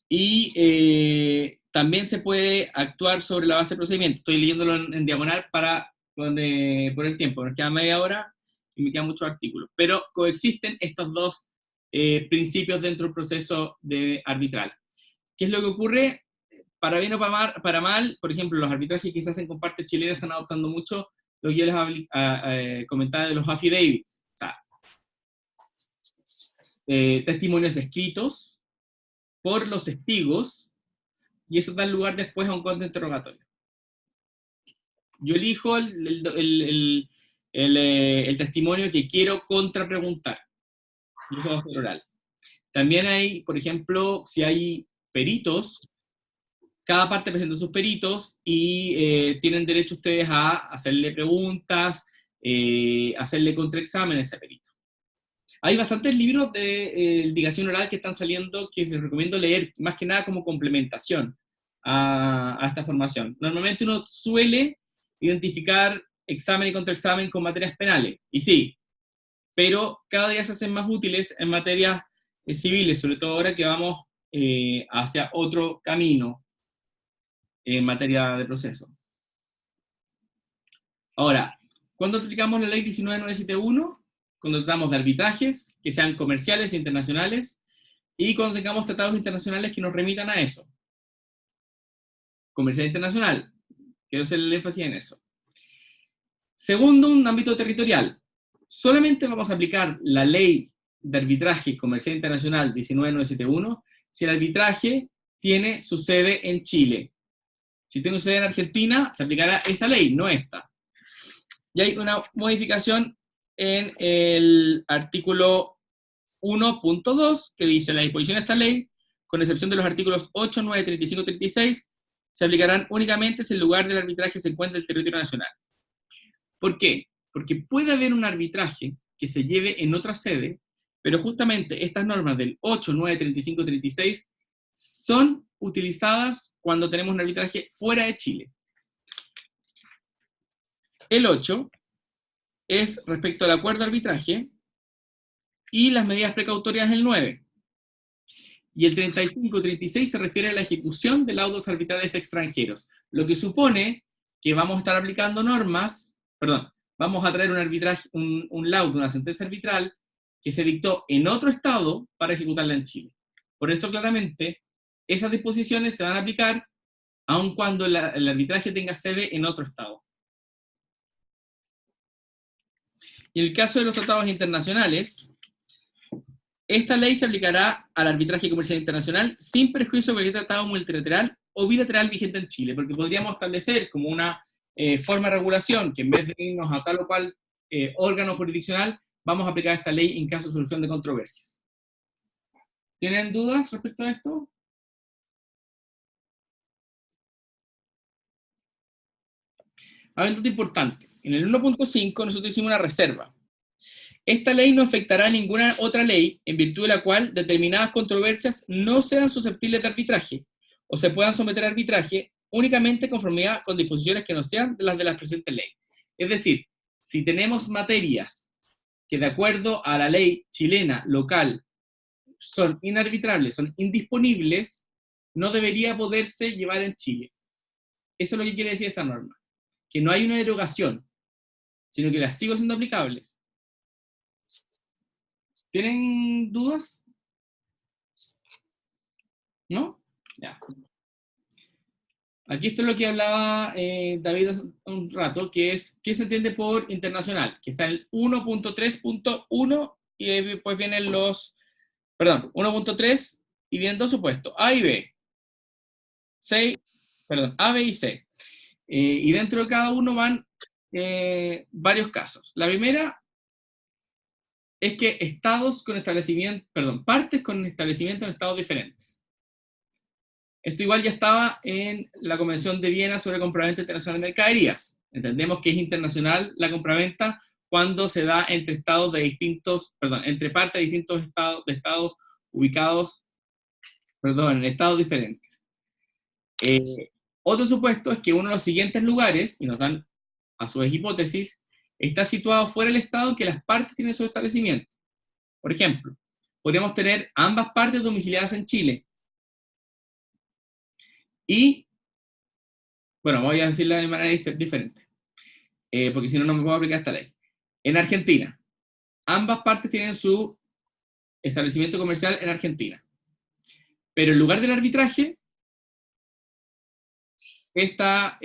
y también se puede actuar sobre la base de procedimiento. Estoy leyéndolo en diagonal por el tiempo, nos queda media hora y me quedan muchos artículos. Pero coexisten estos dos principios dentro del proceso de arbitral. ¿Qué es lo que ocurre? Para bien o para mal, por ejemplo, los arbitrajes que se hacen con partes chilenas están adoptando mucho lo que yo les comentaba de los affidavits, o sea, testimonios escritos por los testigos, y eso da lugar después a un contrainterrogatorio. Yo elijo el testimonio que quiero contrapreguntar, y eso va a ser oral. También hay, por ejemplo, si hay peritos, cada parte presenta sus peritos y tienen derecho ustedes a hacerle preguntas, hacerle contraexamen a ese perito. Hay bastantes libros de litigación oral que están saliendo que les recomiendo leer, más que nada como complementación a esta formación. Normalmente uno suele identificar examen y contraexamen con materias penales, y sí, pero cada día se hacen más útiles en materias civiles, sobre todo ahora que vamos hacia otro camino en materia de proceso. Ahora, ¿cuándo aplicamos la ley 19971? Cuando tratamos de arbitrajes, que sean comerciales e internacionales, y cuando tengamos tratados internacionales que nos remitan a eso. Comercial internacional, quiero hacer el énfasis en eso. Segundo, un ámbito territorial. Solamente vamos a aplicar la ley de arbitraje comercial internacional 19971 si el arbitraje tiene su sede en Chile. Si tiene su sede en Argentina, se aplicará esa ley, no esta. Y hay una modificación en el artículo 1.2 que dice: la disposición de esta ley, con excepción de los artículos 8, 9, 35 y 36, se aplicarán únicamente si el lugar del arbitraje se encuentra en el territorio nacional. ¿Por qué? Porque puede haber un arbitraje que se lleve en otra sede, pero justamente estas normas del 8, 9, 35 y 36 son utilizadas cuando tenemos un arbitraje fuera de Chile. El 8 es respecto al acuerdo de arbitraje y las medidas precautorias del 9. Y el 35 y 36 se refiere a la ejecución de laudos arbitrales extranjeros, lo que supone que vamos a estar aplicando vamos a traer un arbitraje, un laudo, una sentencia arbitral que se dictó en otro estado para ejecutarla en Chile. Por eso, claramente, esas disposiciones se van a aplicar aun cuando el arbitraje tenga sede en otro estado. Y en el caso de los tratados internacionales, esta ley se aplicará al arbitraje comercial internacional sin perjuicio de cualquier tratado multilateral o bilateral vigente en Chile, porque podríamos establecer como una forma de regulación que en vez de irnos a tal o cual órgano jurisdiccional, vamos a aplicar esta ley en caso de solución de controversias. ¿Tienen dudas respecto a esto? Hay un dato importante. En el 1.5 nosotros hicimos una reserva. Esta ley no afectará a ninguna otra ley en virtud de la cual determinadas controversias no sean susceptibles de arbitraje o se puedan someter a arbitraje únicamente en conformidad con disposiciones que no sean de las presentes ley. Es decir, si tenemos materias que de acuerdo a la ley chilena local son inarbitrables, son indisponibles, no debería poderse llevar en Chile. Eso es lo que quiere decir esta norma. Que no hay una derogación, sino que las sigo siendo aplicables. ¿Tienen dudas? ¿No? Ya. Aquí esto es lo que hablaba David hace un rato, que es, ¿qué se entiende por internacional? Que está el 1.3.1 y después vienen 1.3 y vienen dos supuestos, A y B. A, B y C. Y dentro de cada uno van varios casos. La primera es que partes con establecimiento en estados diferentes. Esto igual ya estaba en la Convención de Viena sobre compraventa internacional de mercaderías. Entendemos que es internacional la compraventa cuando se da entre estados de distintos, perdón, entre partes de distintos estados ubicados, perdón, en estados diferentes. Otro supuesto es que uno de los siguientes lugares, y nos dan a su vez hipótesis, está situado fuera del estado que las partes tienen su establecimiento. Por ejemplo, podríamos tener ambas partes domiciliadas en Chile. Y, bueno, voy a decirla de manera diferente, porque si no, no me puedo aplicar esta ley. En Argentina, ambas partes tienen su establecimiento comercial en Argentina. Pero el lugar del arbitraje está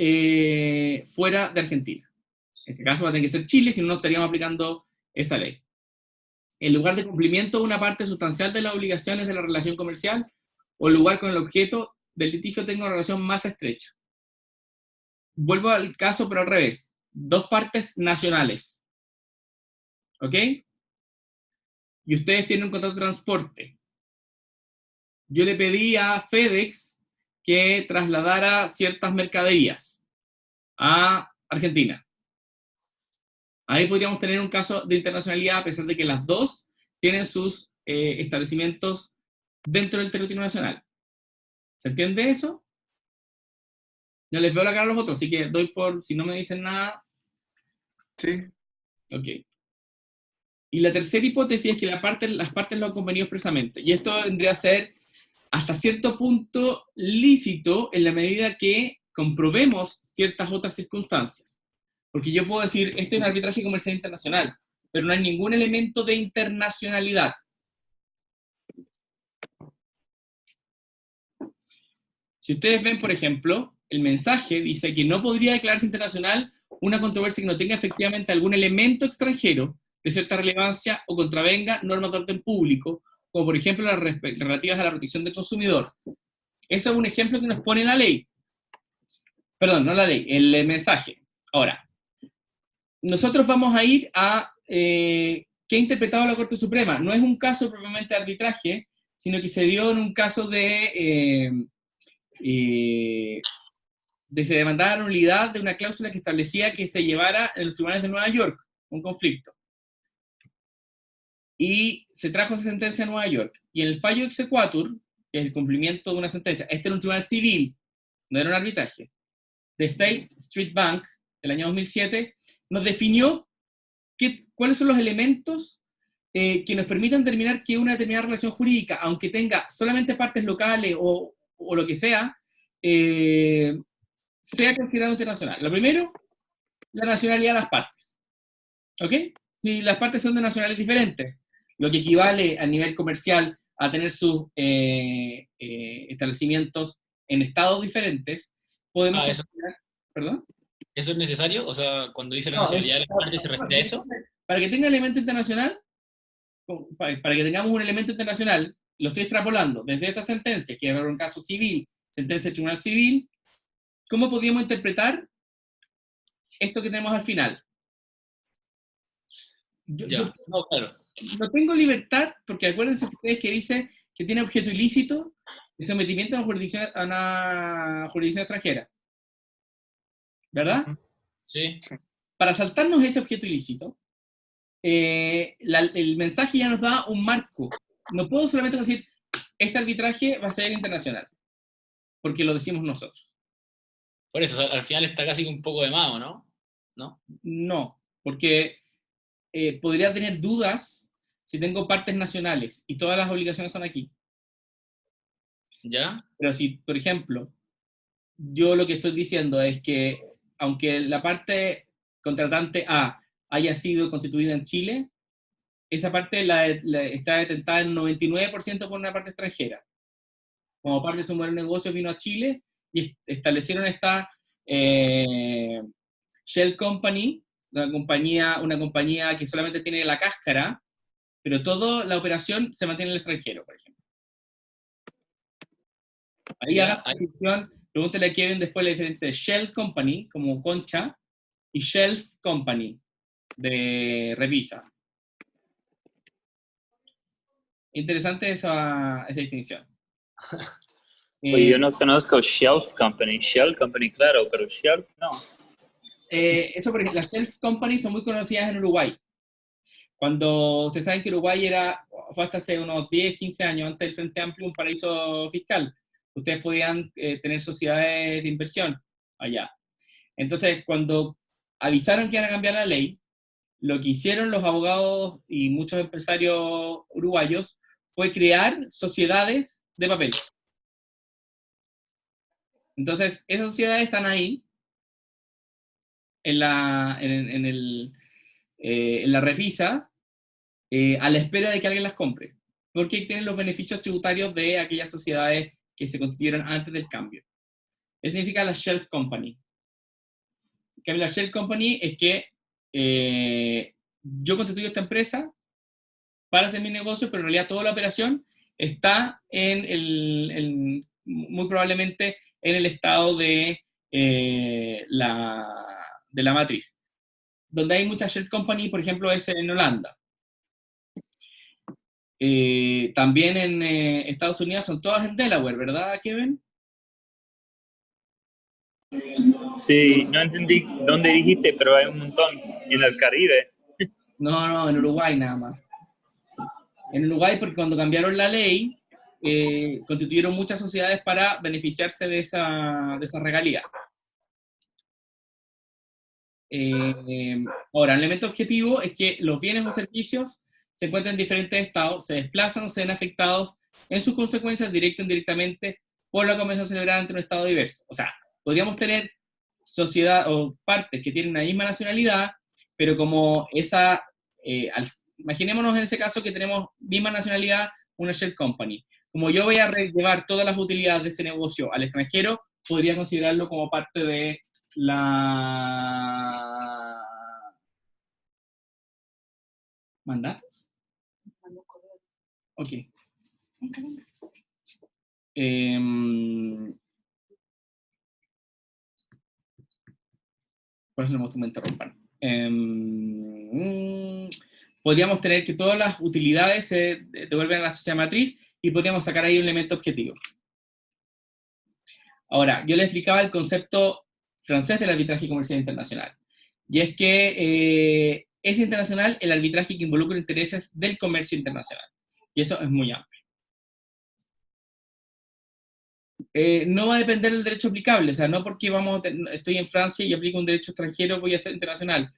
fuera de Argentina. En este caso va a tener que ser Chile, si no, no estaríamos aplicando esa ley. El lugar de cumplimiento de una parte sustancial de las obligaciones de la relación comercial o el lugar con el objeto del litigio tenga una relación más estrecha. Vuelvo al caso, pero al revés. Dos partes nacionales. ¿Ok? Y ustedes tienen un contrato de transporte. Yo le pedí a FedEx que trasladara ciertas mercaderías a Argentina. Ahí podríamos tener un caso de internacionalidad, a pesar de que las dos tienen sus establecimientos dentro del territorio nacional. ¿Se entiende eso? No les veo la cara a los otros, así que doy por, si no me dicen nada. Sí. Ok. Y la tercera hipótesis es que las partes lo han convenido expresamente. Y esto vendría a ser hasta cierto punto lícito en la medida que comprobemos ciertas otras circunstancias. Porque yo puedo decir, este es un arbitraje comercial internacional, pero no hay ningún elemento de internacionalidad. Si ustedes ven, por ejemplo, el mensaje dice que no podría declararse internacional una controversia que no tenga efectivamente algún elemento extranjero de cierta relevancia o contravenga normas de orden público, como por ejemplo las relativas a la protección del consumidor. Eso es un ejemplo que nos pone la ley. Perdón, no la ley, el mensaje. Ahora, nosotros vamos a ir a qué ha interpretado la Corte Suprema. No es un caso propiamente de arbitraje, sino que se dio en un caso de se demandaba la nulidad de una cláusula que establecía que se llevara en los tribunales de Nueva York un conflicto. Y se trajo esa sentencia a Nueva York. Y en el fallo exequatur, que es el cumplimiento de una sentencia, este era un tribunal civil, no era un arbitraje, de State Street Bank, del año 2007, nos definió cuáles son los elementos que nos permitan determinar que una determinada relación jurídica, aunque tenga solamente partes locales o lo que sea considerado internacional. Lo primero, la nacionalidad de las partes. ¿Ok? Si las partes son de nacionales diferentes, lo que equivale a nivel comercial a tener sus establecimientos en estados diferentes, podemos considerar... ¿Perdón? ¿Eso es necesario? O sea, cuando dice la nacionalidad de las partes, ¿se refiere a eso? Para que tenga elemento internacional, para que tengamos un elemento internacional, lo estoy extrapolando desde esta sentencia, que era un caso civil, sentencia del Tribunal Civil, ¿cómo podríamos interpretar esto que tenemos al final? Yo claro. no tengo libertad, porque acuérdense ustedes que dice que tiene objeto ilícito de sometimiento a una jurisdicción extranjera. ¿Verdad? Sí. Para saltarnos ese objeto ilícito, el mensaje ya nos da un marco. No puedo solamente decir, este arbitraje va a ser internacional, porque lo decimos nosotros. Por eso, o sea, al final está casi un poco de mago, ¿no? No, porque podría tener dudas si tengo partes nacionales y todas las obligaciones son aquí. ¿Ya? Pero si, por ejemplo, yo lo que estoy diciendo es que aunque la parte contratante A haya sido constituida en Chile, esa parte está detentada en 99% por una parte extranjera. Como parte de su modelo de negocio vino a Chile y establecieron esta Shell Company, una compañía que solamente tiene la cáscara, pero toda la operación se mantiene en el extranjero, por ejemplo. Ahí haga la distinción, pregúntale a Kevin después la diferencia de Shell Company, como concha, y Shelf Company, de revisa. Interesante esa distinción. Pues yo no conozco Shelf Company. Shell Company, claro, pero Shelf no. Eso porque las Shell Companies son muy conocidas en Uruguay. Cuando ustedes saben que Uruguay fue hasta hace unos 10, 15 años antes del Frente Amplio un paraíso fiscal. Ustedes podían tener sociedades de inversión allá. Entonces, cuando avisaron que iban a cambiar la ley, lo que hicieron los abogados y muchos empresarios uruguayos fue crear sociedades de papel. Entonces, esas sociedades están ahí, en la repisa, a la espera de que alguien las compre, porque tienen los beneficios tributarios de aquellas sociedades que se constituyeron antes del cambio. Eso significa la Shelf Company. La Shell Company es que yo constituyo esta empresa para hacer mi negocio, pero en realidad toda la operación está muy probablemente en el estado de la matriz. Donde hay muchas Shell Company, por ejemplo, es en Holanda. También en Estados Unidos son todas en Delaware, ¿verdad, Kevin? Sí, no entendí dónde dijiste, pero hay un montón. En el Caribe. No, en Uruguay nada más. En Uruguay, porque cuando cambiaron la ley, constituyeron muchas sociedades para beneficiarse de esa regalía. Ahora, el elemento objetivo es que los bienes o servicios se encuentran en diferentes estados, se desplazan o se ven afectados en sus consecuencias directa o indirectamente por la convención celebrada entre un estado diverso. O sea, podríamos tener sociedad o partes que tienen una misma nacionalidad, pero como esa, imaginémonos en ese caso que tenemos misma nacionalidad, una shell company. Como yo voy a llevar todas las utilidades de ese negocio al extranjero, podría considerarlo como parte de la... ¿Mandatos? Ok. Por eso no me interrumpan. Podríamos tener que todas las utilidades se devuelven a la sociedad matriz y podríamos sacar ahí un elemento objetivo. Ahora, yo les explicaba el concepto francés del arbitraje comercial internacional. Y es que es internacional el arbitraje que involucra intereses del comercio internacional. Y eso es muy amplio. No va a depender del derecho aplicable, o sea, no porque estoy en Francia y aplico un derecho extranjero voy a ser internacional,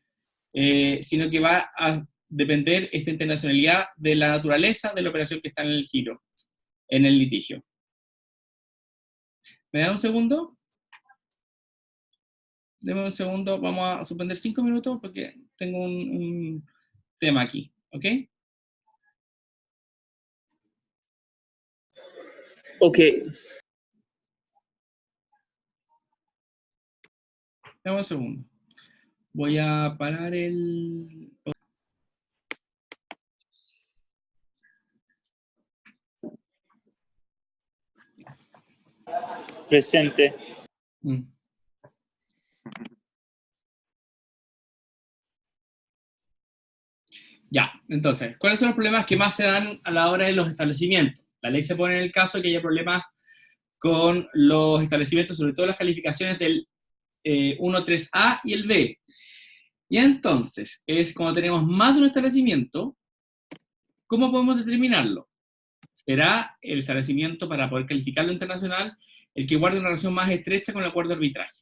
sino que va a depender esta internacionalidad de la naturaleza de la operación que está en el giro, en el litigio. ¿Me da un segundo? Deme un segundo, vamos a suspender 5 minutos porque tengo un tema aquí, ¿ok? Ok. Dame un segundo. Voy a parar el... Presente. Ya, entonces, ¿cuáles son los problemas que más se dan a la hora de los establecimientos? La ley se pone en el caso de que haya problemas con los establecimientos, sobre todo las calificaciones del 1, 3A y el B. Y entonces, es cuando tenemos más de un establecimiento, ¿cómo podemos determinarlo? ¿Será el establecimiento, para poder calificarlo internacional, el que guarde una relación más estrecha con el acuerdo de arbitraje?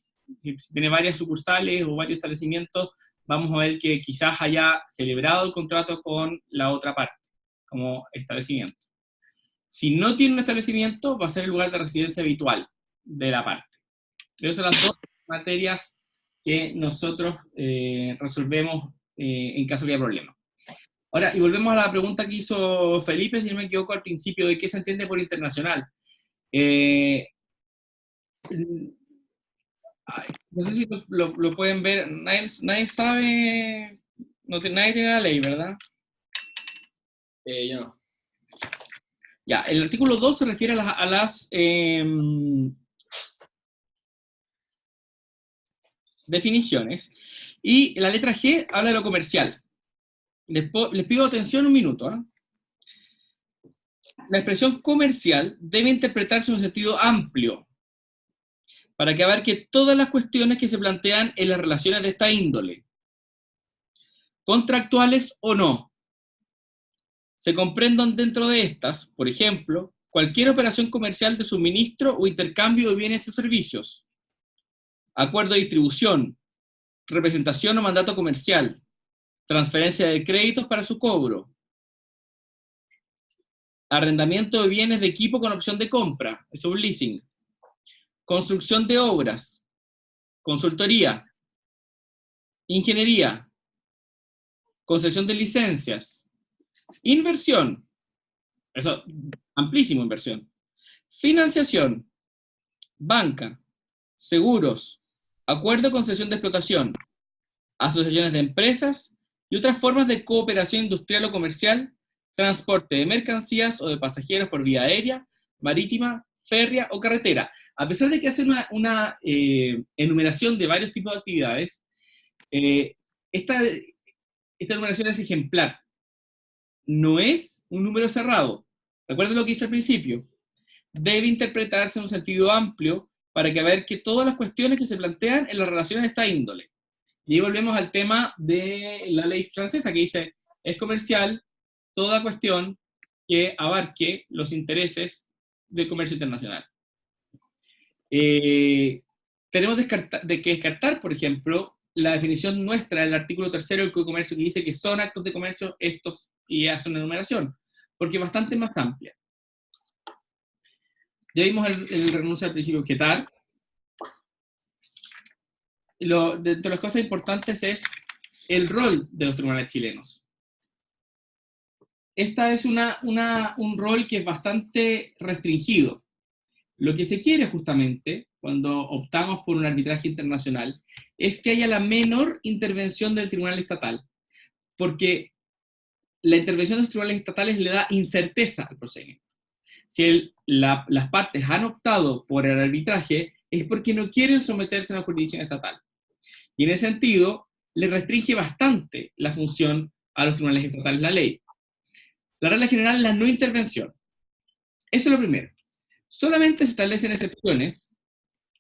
Si tiene varias sucursales o varios establecimientos, vamos a ver que quizás haya celebrado el contrato con la otra parte, como establecimiento. Si no tiene un establecimiento, va a ser el lugar de residencia habitual de la parte. Esas son las dos materias que nosotros resolvemos en caso de haya problema. Ahora, y volvemos a la pregunta que hizo Felipe, si no me equivoco, al principio, de qué se entiende por internacional. No sé si lo pueden ver, nadie sabe, nadie tiene la ley, ¿verdad? Yo no. Ya, el artículo 2 se refiere a las definiciones, y la letra G habla de lo comercial. Les pido atención un minuto, ¿eh? la expresión comercial debe interpretarse en un sentido amplio, para que abarque todas las cuestiones que se plantean en las relaciones de esta índole, contractuales o no. Se comprendan dentro de estas, por ejemplo, cualquier operación comercial de suministro o intercambio de bienes y servicios, acuerdo de distribución, representación o mandato comercial, transferencia de créditos para su cobro, arrendamiento de bienes de equipo con opción de compra, eso es un leasing, construcción de obras, consultoría, ingeniería, concesión de licencias, inversión, eso, amplísimo inversión, financiación, banca, seguros, acuerdo de concesión de explotación, asociaciones de empresas y otras formas de cooperación industrial o comercial, transporte de mercancías o de pasajeros por vía aérea, marítima, férrea o carretera. A pesar de que hace una enumeración de varios tipos de actividades, esta enumeración es ejemplar. No es un número cerrado. Recuerden lo que hice al principio. Debe interpretarse en un sentido amplio para que ver que todas las cuestiones que se plantean en las relaciones de esta índole. Y ahí volvemos al tema de la ley francesa que dice, es comercial toda cuestión que abarque los intereses del comercio internacional. Tenemos que descartar, por ejemplo, la definición nuestra del artículo 3 del Código de Comercio que dice que son actos de comercio estos y hace una enumeración, porque es bastante más amplia. Ya vimos el renuncio al principio objetar. De las cosas importantes es el rol de los tribunales chilenos. Esta es un rol que es bastante restringido. Lo que se quiere justamente, cuando optamos por un arbitraje internacional, es que haya la menor intervención del tribunal estatal, porque la intervención de los tribunales estatales le da incerteza al procedimiento. Si las partes han optado por el arbitraje, es porque no quieren someterse a una jurisdicción estatal. Y en ese sentido, le restringe bastante la función a los tribunales estatales la ley. La regla general es la no intervención. Eso es lo primero. Solamente se establecen excepciones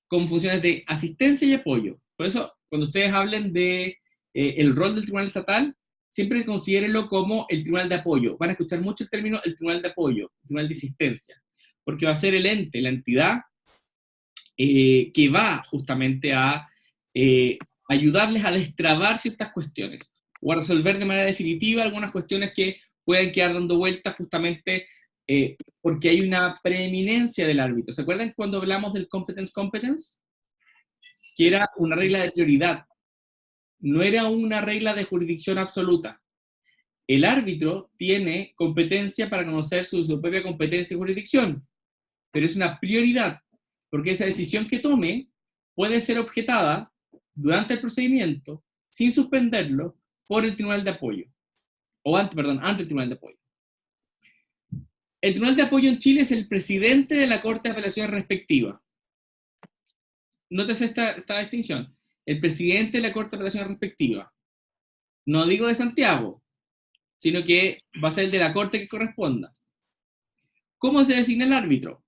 con funciones de asistencia y apoyo. Por eso, cuando ustedes hablen de el rol del tribunal estatal, siempre considérenlo como el tribunal de apoyo. Van a escuchar mucho el término el tribunal de apoyo, el tribunal de asistencia, porque va a ser el ente, la entidad que va justamente a ayudarles a destrabar ciertas cuestiones o a resolver de manera definitiva algunas cuestiones que pueden quedar dando vueltas justamente porque hay una preeminencia del árbitro. ¿Se acuerdan cuando hablamos del competence? Que era una regla de prioridad. No era una regla de jurisdicción absoluta. El árbitro tiene competencia para conocer su propia competencia y jurisdicción, pero es una prioridad, porque esa decisión que tome puede ser objetada durante el procedimiento, sin suspenderlo, por el tribunal de apoyo, o ante el tribunal de apoyo. El tribunal de apoyo en Chile es el presidente de la Corte de Apelaciones respectiva. Nótese esta distinción. El presidente de la Corte de Apelaciones respectiva. No digo de Santiago, sino que va a ser el de la Corte que corresponda. ¿Cómo se designa el árbitro?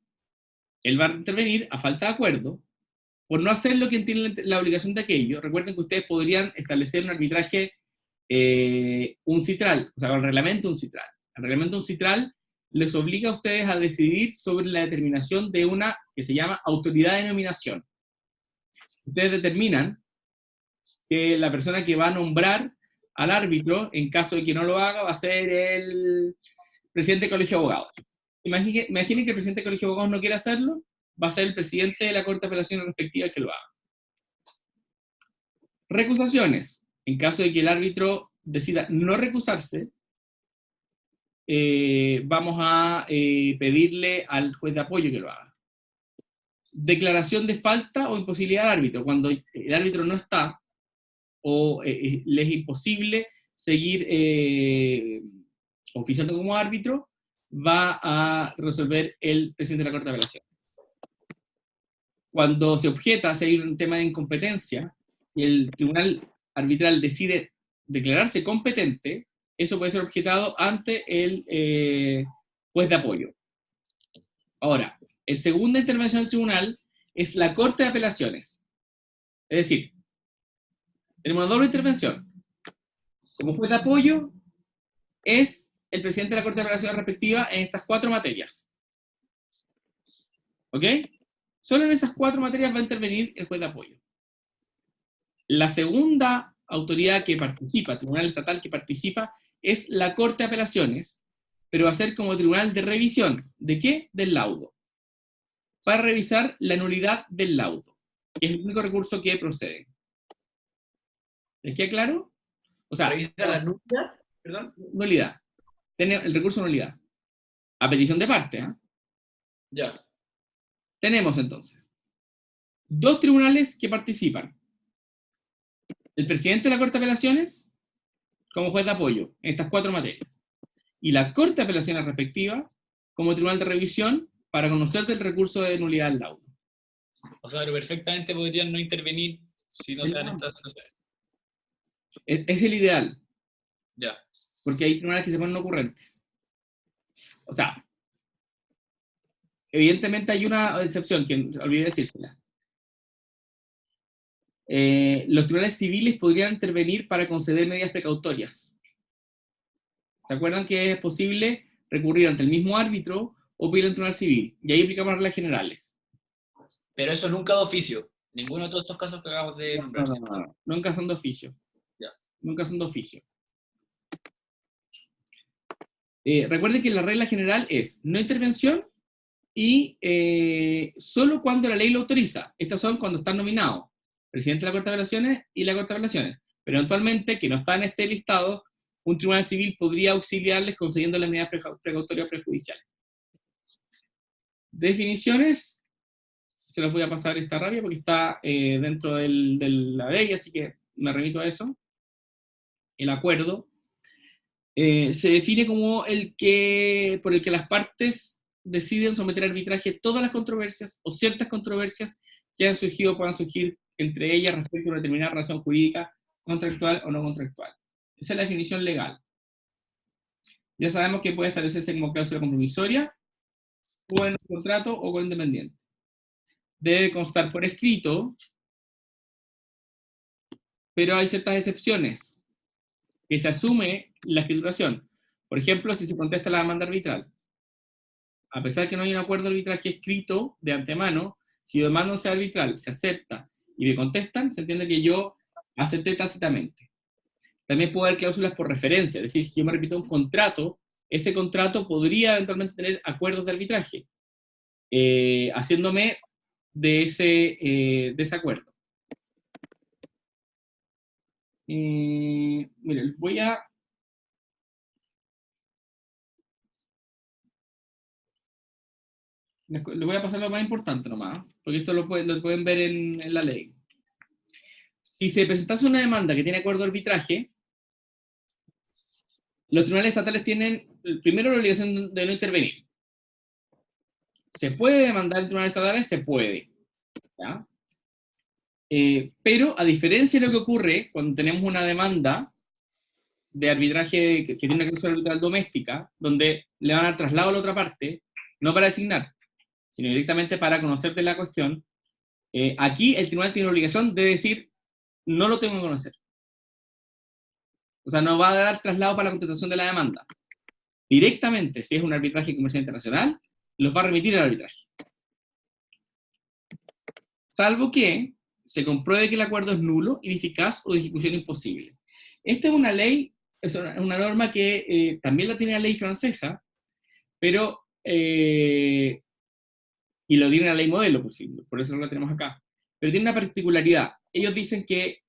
Él va a intervenir a falta de acuerdo, por no hacer lo que tiene la obligación de aquello. Recuerden que ustedes podrían establecer un arbitraje uncitral, o sea, con el reglamento uncitral. El reglamento uncitral les obliga a ustedes a decidir sobre la determinación de una que se llama autoridad de nominación. Ustedes determinan que la persona que va a nombrar al árbitro, en caso de que no lo haga, va a ser el presidente del Colegio de Abogados. Imaginen que el presidente del Colegio de Abogados no quiere hacerlo, va a ser el presidente de la Corte de Apelaciones respectiva el que lo haga. Recusaciones. En caso de que el árbitro decida no recusarse, vamos a pedirle al juez de apoyo que lo haga. Declaración de falta o imposibilidad del árbitro. Cuando el árbitro no está o le es imposible seguir oficiando como árbitro, va a resolver el presidente de la Corte de Apelaciones. Cuando se objeta, si hay un tema de incompetencia y el tribunal arbitral decide declararse competente, eso puede ser objetado ante el juez de apoyo. Ahora, el segunda intervención del tribunal es la Corte de Apelaciones. Es decir, tenemos una doble intervención. Como juez de apoyo, es el presidente de la Corte de Apelaciones respectiva en estas 4 materias. ¿Ok? Solo en esas 4 materias va a intervenir el juez de apoyo. La segunda autoridad que participa, tribunal estatal que participa, es la Corte de Apelaciones, pero va a ser como tribunal de revisión. ¿De qué? Del laudo. Para revisar la nulidad del laudo, que es el único recurso que procede. ¿Les queda claro? O sea, ¿Revisa la nulidad? Perdón. nulidad. Tiene el recurso de nulidad. A petición de parte. ¿eh? Ya. Tenemos entonces 2 tribunales que participan. El presidente de la Corte de Apelaciones como juez de apoyo en estas 4 materias. Y la Corte de Apelaciones respectiva como tribunal de revisión para conocer del recurso de nulidad del laudo. O sea, pero perfectamente podrían no intervenir si no se dan estas situaciones. Es el ideal, Ya. porque hay tribunales que se ponen ocurrentes. O sea, evidentemente hay una excepción, que olvidé decírsela. Los tribunales civiles podrían intervenir para conceder medidas precautorias. ¿Se acuerdan que es posible recurrir ante el mismo árbitro o pedir al tribunal civil? Y ahí aplicamos las reglas generales. Pero eso nunca de oficio. Ninguno de todos estos casos que acabamos de nombrar. No. Nunca son de oficio. Ya. Nunca son de oficio. Recuerden que la regla general es no intervención y solo cuando la ley lo autoriza. Estas son cuando están nominados presidente de la Corte de Apelaciones y la Corte de Apelaciones. Pero eventualmente, que no está en este listado, un tribunal civil podría auxiliarles concediendo las medidas precautorias prejudiciales. Definiciones, se las voy a pasar esta rápida porque está dentro de la ley, así que me remito a eso. El acuerdo se define como por el que las partes deciden someter a arbitraje todas las controversias o ciertas controversias que han surgido o puedan surgir entre ellas respecto a una determinada relación jurídica, contractual o no contractual. Esa es la definición legal. Ya sabemos que puede establecerse como cláusula compromisoria, o en un contrato o con independiente. Debe constar por escrito, pero hay ciertas excepciones, que se asume la escrituración. Por ejemplo, si se contesta la demanda arbitral. A pesar que no hay un acuerdo de arbitraje escrito de antemano, si yo demando sea arbitral, se acepta y me contestan, se entiende que yo acepté tácitamente. También puede haber cláusulas por referencia, es decir, si yo me repito un contrato, ese contrato podría eventualmente tener acuerdos de arbitraje, haciéndome de ese acuerdo. Miren, les voy a pasar lo más importante nomás, porque esto lo pueden ver en la ley. Si se presentase una demanda que tiene acuerdo de arbitraje, los tribunales estatales tienen, primero, la obligación de no intervenir. ¿Se puede demandar en tribunales estatales? Se puede. ¿Ya? Pero, a diferencia de lo que ocurre cuando tenemos una demanda de arbitraje que tiene una cláusula arbitral doméstica, donde le van a dar traslado a la otra parte, no para designar, sino directamente para conocer de la cuestión, aquí el tribunal tiene la obligación de decir, no lo tengo que conocer. O sea, no va a dar traslado para la contestación de la demanda. Directamente, si es un arbitraje comercial internacional, los va a remitir al arbitraje. Salvo que se compruebe que el acuerdo es nulo, ineficaz o de ejecución imposible. Esta es una ley, es una norma que también la tiene la ley francesa, pero, y lo tiene la ley modelo, por eso no la tenemos acá. Pero tiene una particularidad. Ellos dicen que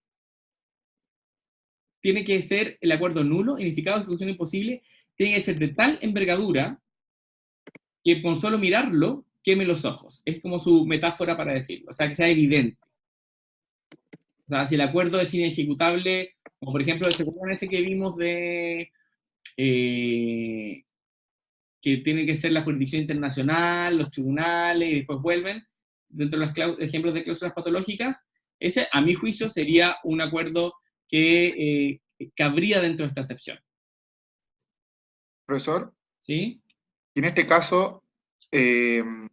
tiene que ser el acuerdo nulo, ineficaz o de ejecución imposible, tiene que ser de tal envergadura que con solo mirarlo queme los ojos. Es como su metáfora para decirlo, o sea, que sea evidente. O sea, si el acuerdo es inejecutable, como por ejemplo, ¿se acuerdan ese que vimos de que tiene que ser la jurisdicción internacional, los tribunales, y después vuelven, dentro de los ejemplos de cláusulas patológicas? Ese, a mi juicio, sería un acuerdo que cabría dentro de esta excepción. Profesor, ¿Sí? y en este caso, en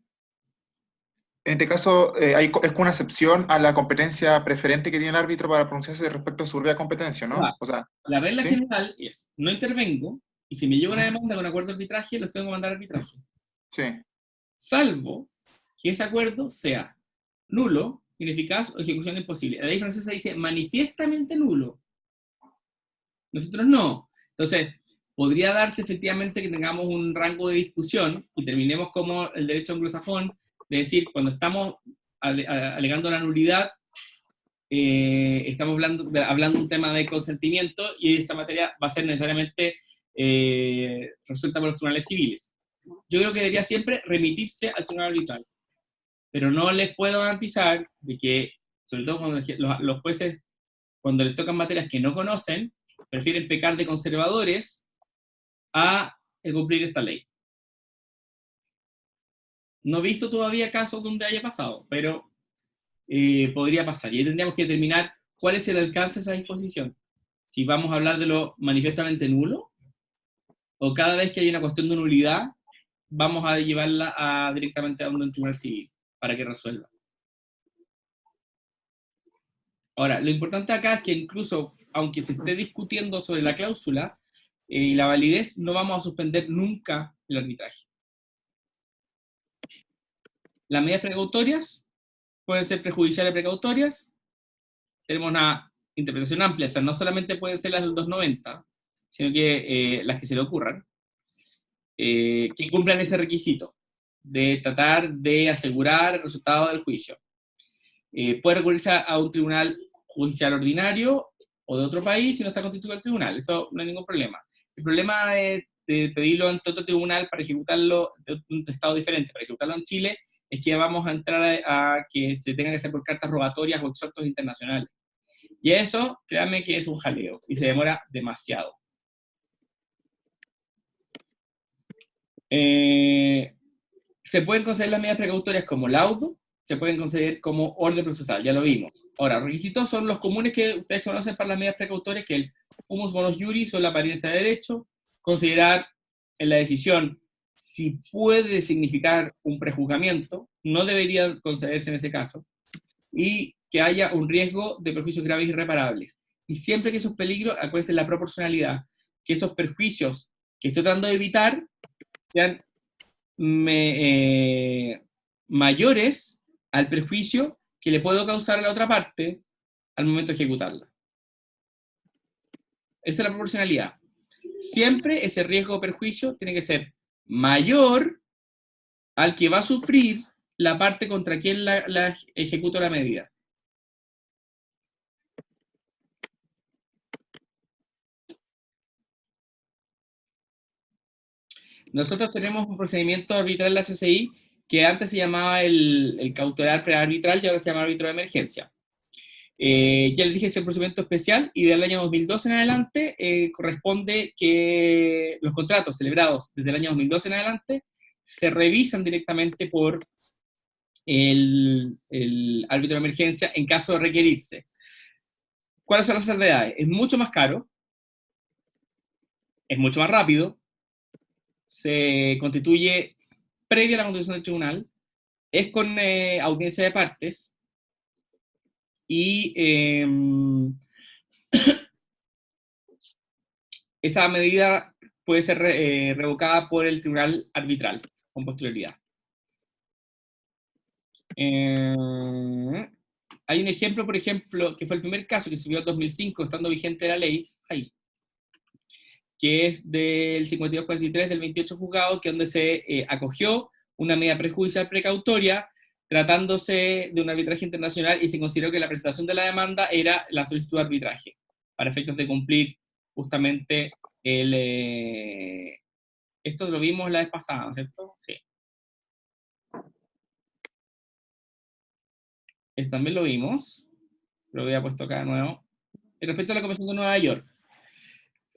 este caso, es como una excepción a la competencia preferente que tiene el árbitro para pronunciarse respecto a su propia competencia, ¿no? Ah, O sea, la regla ¿sí? general es, no intervengo, y si me llega una demanda con acuerdo de arbitraje, los tengo que mandar a arbitraje. Sí. Salvo que ese acuerdo sea nulo, ineficaz o ejecución imposible. La ley francesa dice manifiestamente nulo. Nosotros no. Entonces, podría darse efectivamente que tengamos un rango de discusión y terminemos como el derecho anglosajón, de decir, cuando estamos alegando la nulidad, estamos hablando un tema de consentimiento y esa materia va a ser necesariamente resuelta por los tribunales civiles. Yo creo que debería siempre remitirse al tribunal arbitral, pero no les puedo garantizar de que, sobre todo cuando los jueces, cuando les tocan materias que no conocen, prefieren pecar de conservadores a cumplir esta ley. No he visto todavía casos donde haya pasado, pero podría pasar. Y ahí tendríamos que determinar cuál es el alcance de esa disposición. Si vamos a hablar de lo manifiestamente nulo, o cada vez que hay una cuestión de nulidad, vamos a llevarla directamente a un tribunal civil para que resuelva. Ahora, lo importante acá es que incluso, aunque se esté discutiendo sobre la cláusula y la validez, no vamos a suspender nunca el arbitraje. Las medidas precautorias pueden ser prejudiciales precautorias. Tenemos una interpretación amplia, o sea, no solamente pueden ser las del 290, sino que las que se le ocurran, que cumplan ese requisito de tratar de asegurar el resultado del juicio. Puede recurrirse a un tribunal judicial ordinario o de otro país si no está constituido el tribunal, eso no hay ningún problema. El problema de pedirlo ante otro tribunal para ejecutarlo de un estado diferente, para ejecutarlo en Chile, es que vamos a entrar a que se tenga que hacer por cartas rogatorias o exhortos internacionales. Y eso, créanme que es un jaleo, y se demora demasiado. Se pueden conceder las medidas precautorias como laudo, se pueden conceder como orden procesal, ya lo vimos. Ahora, los requisitos son los comunes que ustedes conocen para las medidas precautorias, que el fumus bonus juris o la apariencia de derecho, considerar en la decisión si puede significar un prejuzgamiento, no debería concederse en ese caso, y que haya un riesgo de perjuicios graves e irreparables. Y siempre que esos peligros, acuérdense la proporcionalidad, que esos perjuicios que estoy tratando de evitar sean mayores al perjuicio que le puedo causar a la otra parte al momento de ejecutarla. Esa es la proporcionalidad. Siempre ese riesgo o perjuicio tiene que ser mayor al que va a sufrir la parte contra quien la ejecuta la medida. Nosotros tenemos un procedimiento arbitral en la CCI que antes se llamaba el cautelar prearbitral y ahora se llama árbitro de emergencia. Ya les dije, es un procedimiento especial y del año 2012 en adelante corresponde que los contratos celebrados desde el año 2012 en adelante se revisan directamente por el árbitro de emergencia en caso de requerirse. ¿Cuáles son las salvedades? Es mucho más caro, es mucho más rápido, se constituye previo a la constitución del tribunal, es con audiencia de partes, y esa medida puede ser revocada por el tribunal arbitral con posterioridad. Hay un ejemplo, por ejemplo, que fue el primer caso que se vio en 2005, estando vigente la ley, que es del 5243 del 28 juzgado, que es donde se acogió una medida prejudicial precautoria tratándose de un arbitraje internacional y se consideró que la presentación de la demanda era la solicitud de arbitraje, para efectos de cumplir justamente esto lo vimos la vez pasada, ¿no es cierto? Sí. Esto también lo vimos, lo había puesto acá de nuevo. Y respecto a la Convención de Nueva York,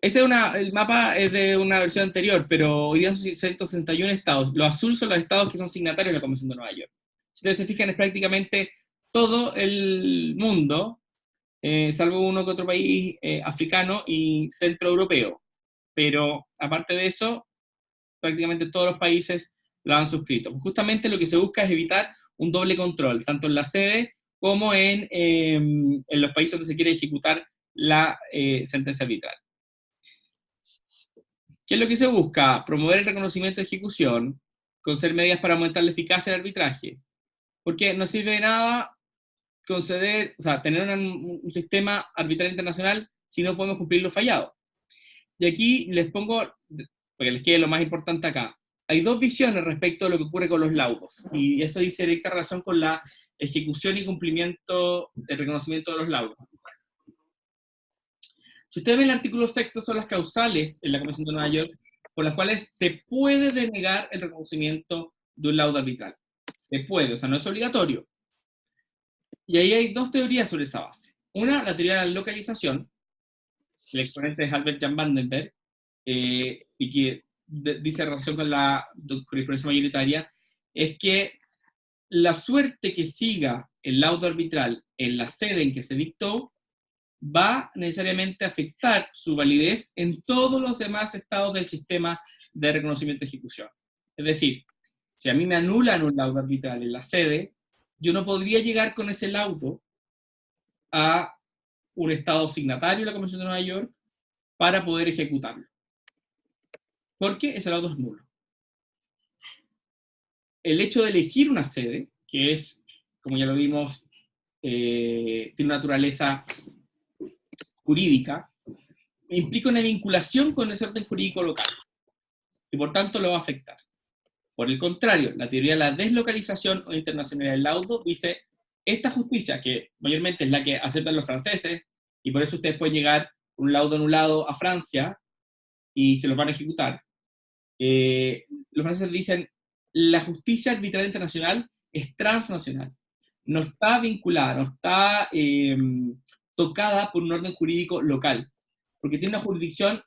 el mapa es de una versión anterior, pero hoy día son 161 estados. Los azul son los estados que son signatarios de la Convención de Nueva York. Si ustedes se fijan, es prácticamente todo el mundo, salvo uno que otro país africano y centroeuropeo. Pero aparte de eso, prácticamente todos los países lo han suscrito. Justamente lo que se busca es evitar un doble control, tanto en la sede como en los países donde se quiere ejecutar la sentencia arbitral. ¿Qué es lo que se busca? Promover el reconocimiento de ejecución, conceder medidas para aumentar la eficacia del arbitraje. Porque no sirve de nada conceder, o sea, tener un sistema arbitral internacional si no podemos cumplir lo fallado. Y aquí les pongo, para que les quede lo más importante acá, hay dos visiones respecto a lo que ocurre con los laudos, y eso dice directa relación con la ejecución y cumplimiento del reconocimiento de los laudos. Si ustedes ven el artículo 6, son las causales en la Convención de Nueva York, por las cuales se puede denegar el reconocimiento de un laudo arbitral. Se puede, o sea, no es obligatorio. Y ahí hay dos teorías sobre esa base. Una, la teoría de la localización, el exponente es Albert Jan Vandenberg, y que dice relación con la jurisprudencia mayoritaria, es que la suerte que siga el laudo arbitral en la sede en que se dictó va necesariamente a afectar su validez en todos los demás estados del sistema de reconocimiento de ejecución. Es decir, si a mí me anulan un laudo arbitral en la sede, yo no podría llegar con ese laudo a un estado signatario de la Convención de Nueva York para poder ejecutarlo. Porque ese laudo es nulo. El hecho de elegir una sede, que es, como ya lo vimos, tiene una naturaleza jurídica, implica una vinculación con ese orden jurídico local, y por tanto lo va a afectar. Por el contrario, la teoría de la deslocalización o internacionalidad del laudo dice, esta justicia, que mayormente es la que aceptan los franceses, y por eso ustedes pueden llegar un laudo anulado a Francia, y se los van a ejecutar, los franceses dicen, la justicia arbitral internacional es transnacional, no está vinculada, no está tocada por un orden jurídico local, porque tiene una jurisdicción,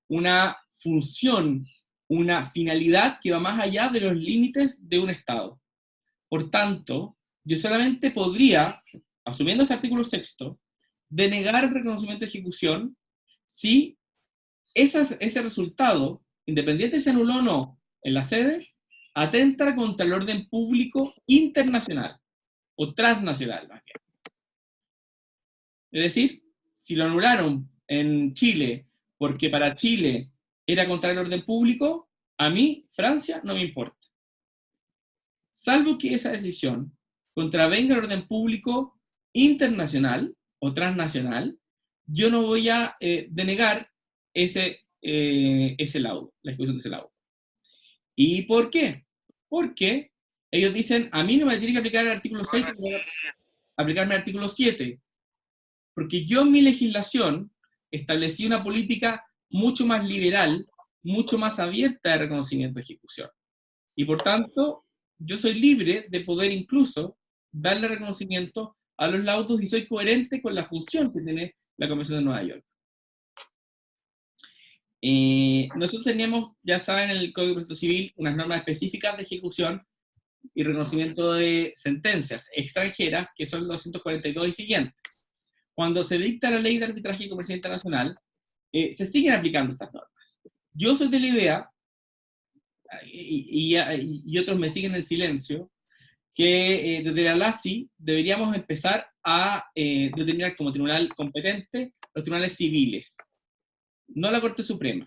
una función, una finalidad que va más allá de los límites de un Estado. Por tanto, yo solamente podría, asumiendo este artículo 6, denegar el reconocimiento de ejecución si ese resultado, independiente si se anuló o no en la sede, atenta contra el orden público internacional, o transnacional, más bien. Es decir, si lo anularon en Chile porque para Chile era contra el orden público, a mí, Francia, no me importa. Salvo que esa decisión contravenga el orden público internacional o transnacional, yo no voy a denegar ese laudo, la ejecución de ese laudo. ¿Y por qué? Porque ellos dicen, a mí no me tiene que aplicar el artículo 6, tengo que aplicarme el artículo 7. Porque yo en mi legislación establecí una política mucho más liberal, mucho más abierta de reconocimiento de ejecución. Y por tanto, yo soy libre de poder incluso darle reconocimiento a los laudos y soy coherente con la función que tiene la Convención de Nueva York. Nosotros teníamos, ya saben, en el Código de Proceso Civil, unas normas específicas de ejecución y reconocimiento de sentencias extranjeras, que son los 242 y siguientes. Cuando se dicta la Ley de Arbitraje y Comercio Internacional, se siguen aplicando estas normas. Yo soy de la idea, y otros me siguen en silencio, que desde la LACI deberíamos empezar a determinar como tribunal competente los tribunales civiles, no la Corte Suprema.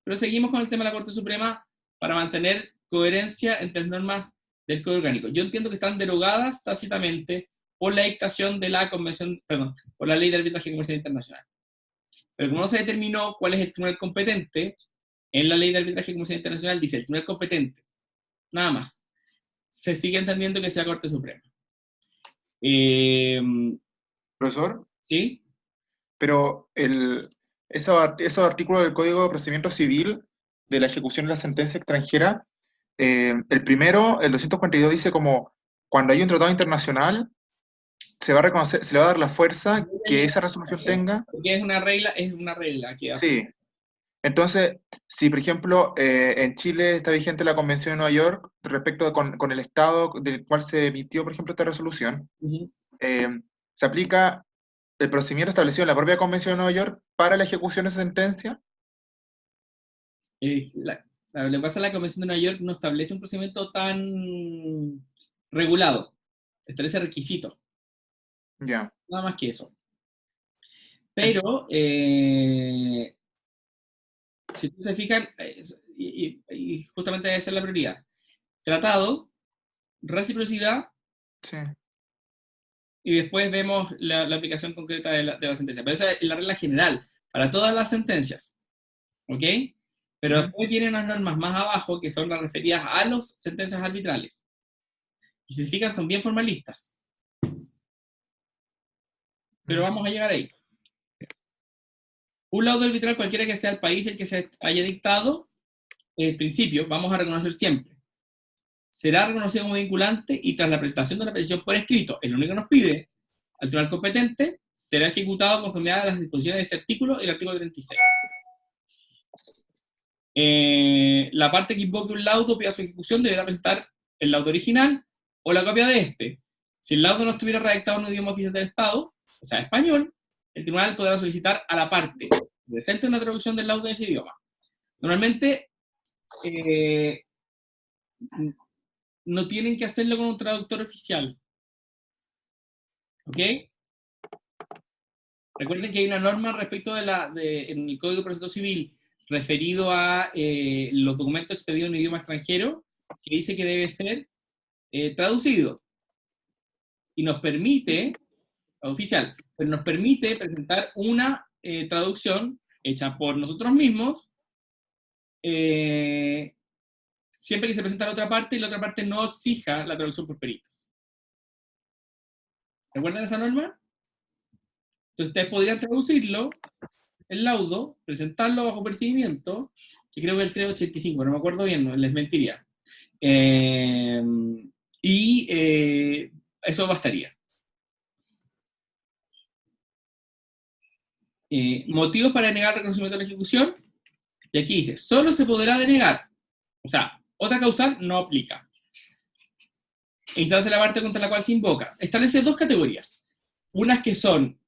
Pero seguimos con el tema de la Corte Suprema para mantener coherencia entre las normas del Código Orgánico. Yo entiendo que están derogadas tácitamente por la dictación de la Convención, por la Ley de Arbitraje y Comercio Internacional. Pero como no se determinó cuál es el tribunal competente, en la Ley de Arbitraje y Comercio Internacional dice el tribunal competente, nada más. Se sigue entendiendo que sea Corte Suprema. Profesor, ¿Sí? pero esos artículos del Código de Procedimiento Civil de la ejecución de la sentencia extranjera, el primero, el 242, dice como cuando hay un tratado internacional, se va a reconocer, se le va a dar la fuerza que esa resolución tenga. Porque es una regla que hace. Sí. Entonces, si por ejemplo en Chile está vigente la Convención de Nueva York respecto con el Estado del cual se emitió, por ejemplo, esta resolución, se aplica el procedimiento establecido en la propia Convención de Nueva York para la ejecución de esa sentencia. Lo que pasa es que la Convención de Nueva York no establece un procedimiento tan regulado, establece requisitos, Ya. nada más que eso. Pero, si ustedes se fijan, y justamente debe ser la prioridad, tratado, reciprocidad, Sí. y después vemos la aplicación concreta de la sentencia. Pero esa es la regla general para todas las sentencias, ¿ok? Pero Ujú. después vienen las normas más abajo, que son las referidas a las sentencias arbitrales. Y si se fijan, son bien formalistas. Pero vamos a llegar ahí. Un laudo arbitral, cualquiera que sea el país el que se haya dictado, en principio, vamos a reconocer siempre. Será reconocido como vinculante y tras la presentación de una petición por escrito, el único que nos pide al tribunal competente, será ejecutado conforme a las disposiciones de este artículo y el artículo 36. La parte que invoque un laudo pida su ejecución deberá presentar el laudo original o la copia de este. Si el laudo no estuviera redactado en un idioma oficial del Estado, o sea, español, el tribunal podrá solicitar a la parte presente una traducción del laudo en ese idioma. Normalmente, no tienen que hacerlo con un traductor oficial. ¿Ok? Recuerden que hay una norma respecto en el Código de Proceso Civil referido a los documentos expedidos en idioma extranjero, que dice que debe ser traducido. Y nos permite, oficial, pero nos permite presentar una traducción hecha por nosotros mismos, siempre que se presenta la otra parte y la otra parte no exija la traducción por peritos. ¿Recuerdan esa norma? Entonces ustedes podrían traducirlo, el laudo, presentarlo bajo percibimiento, que creo que es el 385, no me acuerdo bien, no, les mentiría. Eso bastaría. Motivos para denegar el reconocimiento de la ejecución, y aquí dice, solo se podrá denegar, o sea, otra causal no aplica. Instancia la parte contra la cual se invoca. Establece dos categorías. Unas que son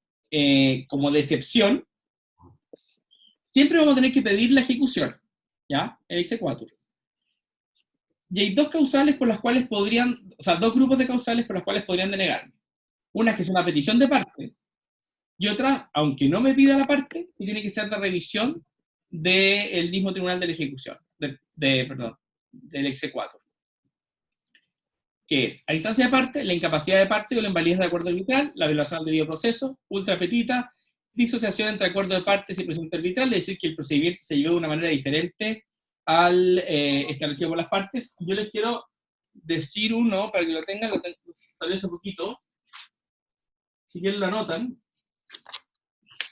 como de excepción. Siempre vamos a tener que pedir la ejecución, ¿ya? El exequatur. Y hay dos causales por las cuales podrían, o sea, dos grupos de causales por las cuales podrían denegar. Unas que son a petición de parte, y otras, aunque no me pida la parte, que tiene que ser de revisión del mismo tribunal de la ejecución, del exequatur. Que es, a instancia de parte, la incapacidad de parte o la invalidez de acuerdo arbitral, la violación al debido proceso, ultra petita, disociación entre acuerdo de partes y presunto arbitral, es decir, que el procedimiento se llevó de una manera diferente al establecido por las partes. Yo les quiero decir uno, para que lo tengan, salió hace poquito, si quieren lo anotan,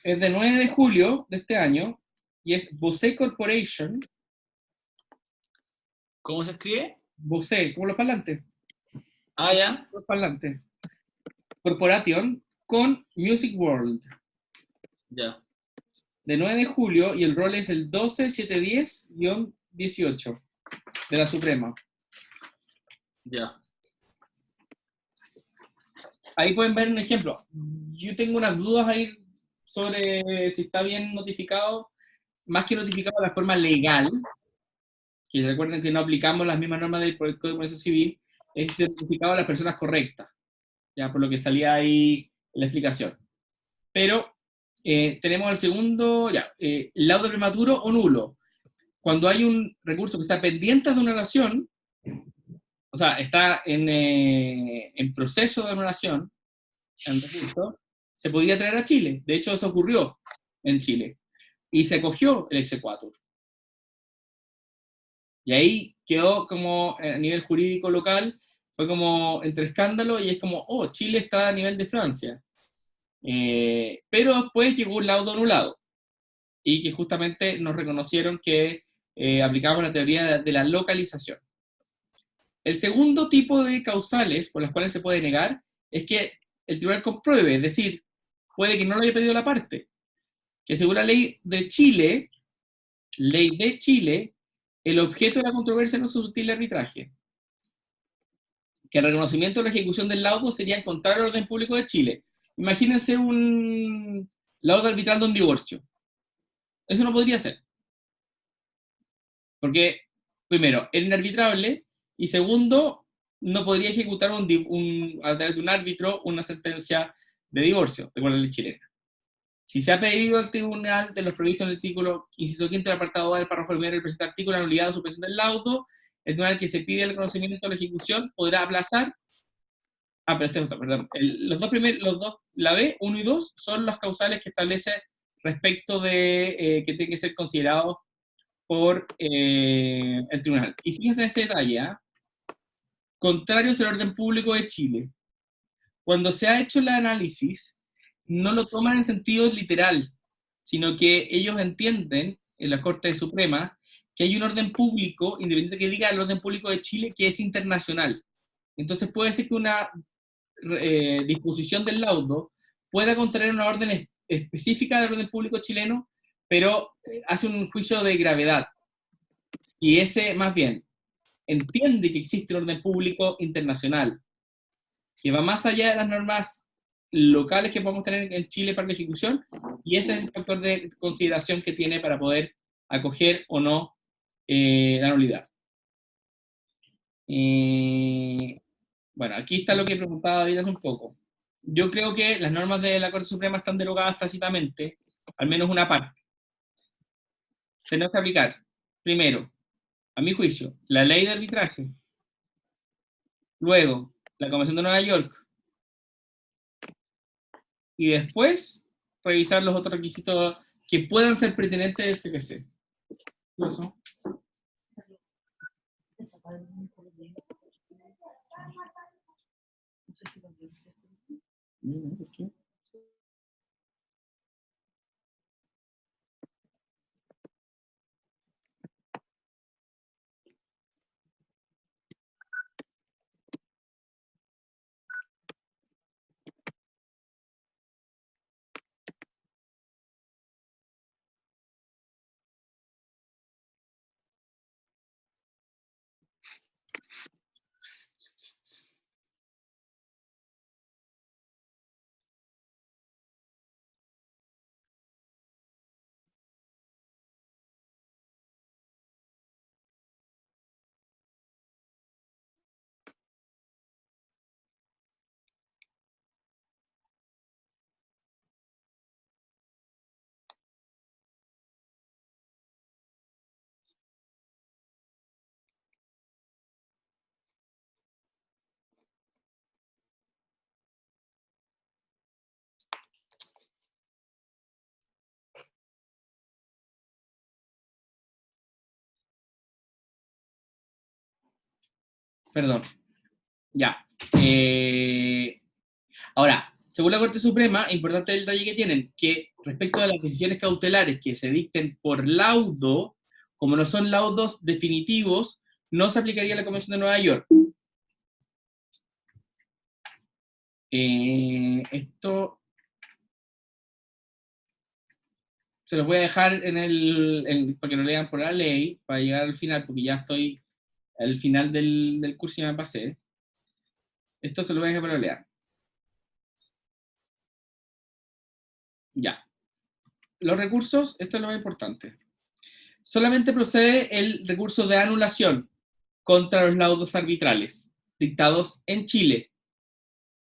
es de 9 de julio de este año, y es Bose Corporation. ¿Cómo se escribe? Bose, como los parlantes. Ah, ya. Los parlantes. Corporation con Music World. Ya. De 9 de julio, y el rol es el 12710-18 de la Suprema. Ya. Ahí pueden ver un ejemplo. Yo tengo unas dudas ahí sobre si está bien notificado, más que notificado de la forma legal, que recuerden que no aplicamos las mismas normas del Código de Proceso Civil, es notificado a las personas correctas, ya por lo que salía ahí en la explicación. Pero tenemos el segundo, laudo prematuro o nulo. Cuando hay un recurso que está pendiente de una anulación, o sea, está en proceso de anulación, en recurso, se podía traer a Chile. De hecho, eso ocurrió en Chile. Y se acogió el exequatur. Y ahí quedó como, a nivel jurídico local, fue como entre escándalo, y es como, oh, Chile está a nivel de Francia. Pero después llegó un laudo anulado, y que justamente nos reconocieron que aplicábamos la teoría de la localización. El segundo tipo de causales por las cuales se puede negar es que el tribunal compruebe, es decir, puede que no lo haya pedido la parte, que según la ley de Chile, el objeto de la controversia no es susceptible de arbitraje. Que el reconocimiento de la ejecución del laudo sería en contrario al orden público de Chile. Imagínense un laudo arbitral de un divorcio. Eso no podría ser. Porque primero, era inarbitrable, y segundo, no podría ejecutar a través de un árbitro una sentencia de divorcio, de la ley chilena. Si se ha pedido al tribunal de los previstos en el artículo inciso quinto del apartado A del párrafo primero del presente artículo la nulidad o suspensión del laudo, el tribunal que se pide el reconocimiento de la ejecución podrá aplazar. Pero este es otro, perdón. La B, 1 y 2, son las causales que establece respecto de que tienen que ser considerados por el tribunal. Y fíjense en este detalle, ¿eh? Contrarios al orden público de Chile. Cuando se ha hecho el análisis, no lo toman en sentido literal, sino que ellos entienden, en la Corte Suprema, que hay un orden público, independiente que diga el orden público de Chile, que es internacional. Entonces puede ser que una disposición del laudo pueda contraer una orden específica del orden público chileno, pero hace un juicio de gravedad. Si ese, más bien, entiende que existe un orden público internacional, que va más allá de las normas locales que podemos tener en Chile para la ejecución, y ese es el factor de consideración que tiene para poder acoger o no la nulidad. Bueno, aquí está lo que preguntaba David hace un poco. Yo creo que las normas de la Corte Suprema están derogadas tácitamente, al menos una parte. Tenemos que aplicar, primero, a mi juicio, la ley de arbitraje, luego, la Convención de Nueva York, y después revisar los otros requisitos que puedan ser pertinentes del CPC. ¿Qué pasó? ¿Por qué? Perdón. Ya. Ahora, según la Corte Suprema, importante el detalle que tienen, que respecto a las decisiones cautelares que se dicten por laudo, como no son laudos definitivos, no se aplicaría la Convención de Nueva York. Esto se los voy a dejar para que lo lean por la ley, para llegar al final, porque ya estoy al final del curso y me pasé. Esto se lo voy a dejar para leer. Ya. Los recursos, esto es lo más importante. Solamente procede el recurso de anulación contra los laudos arbitrales dictados en Chile.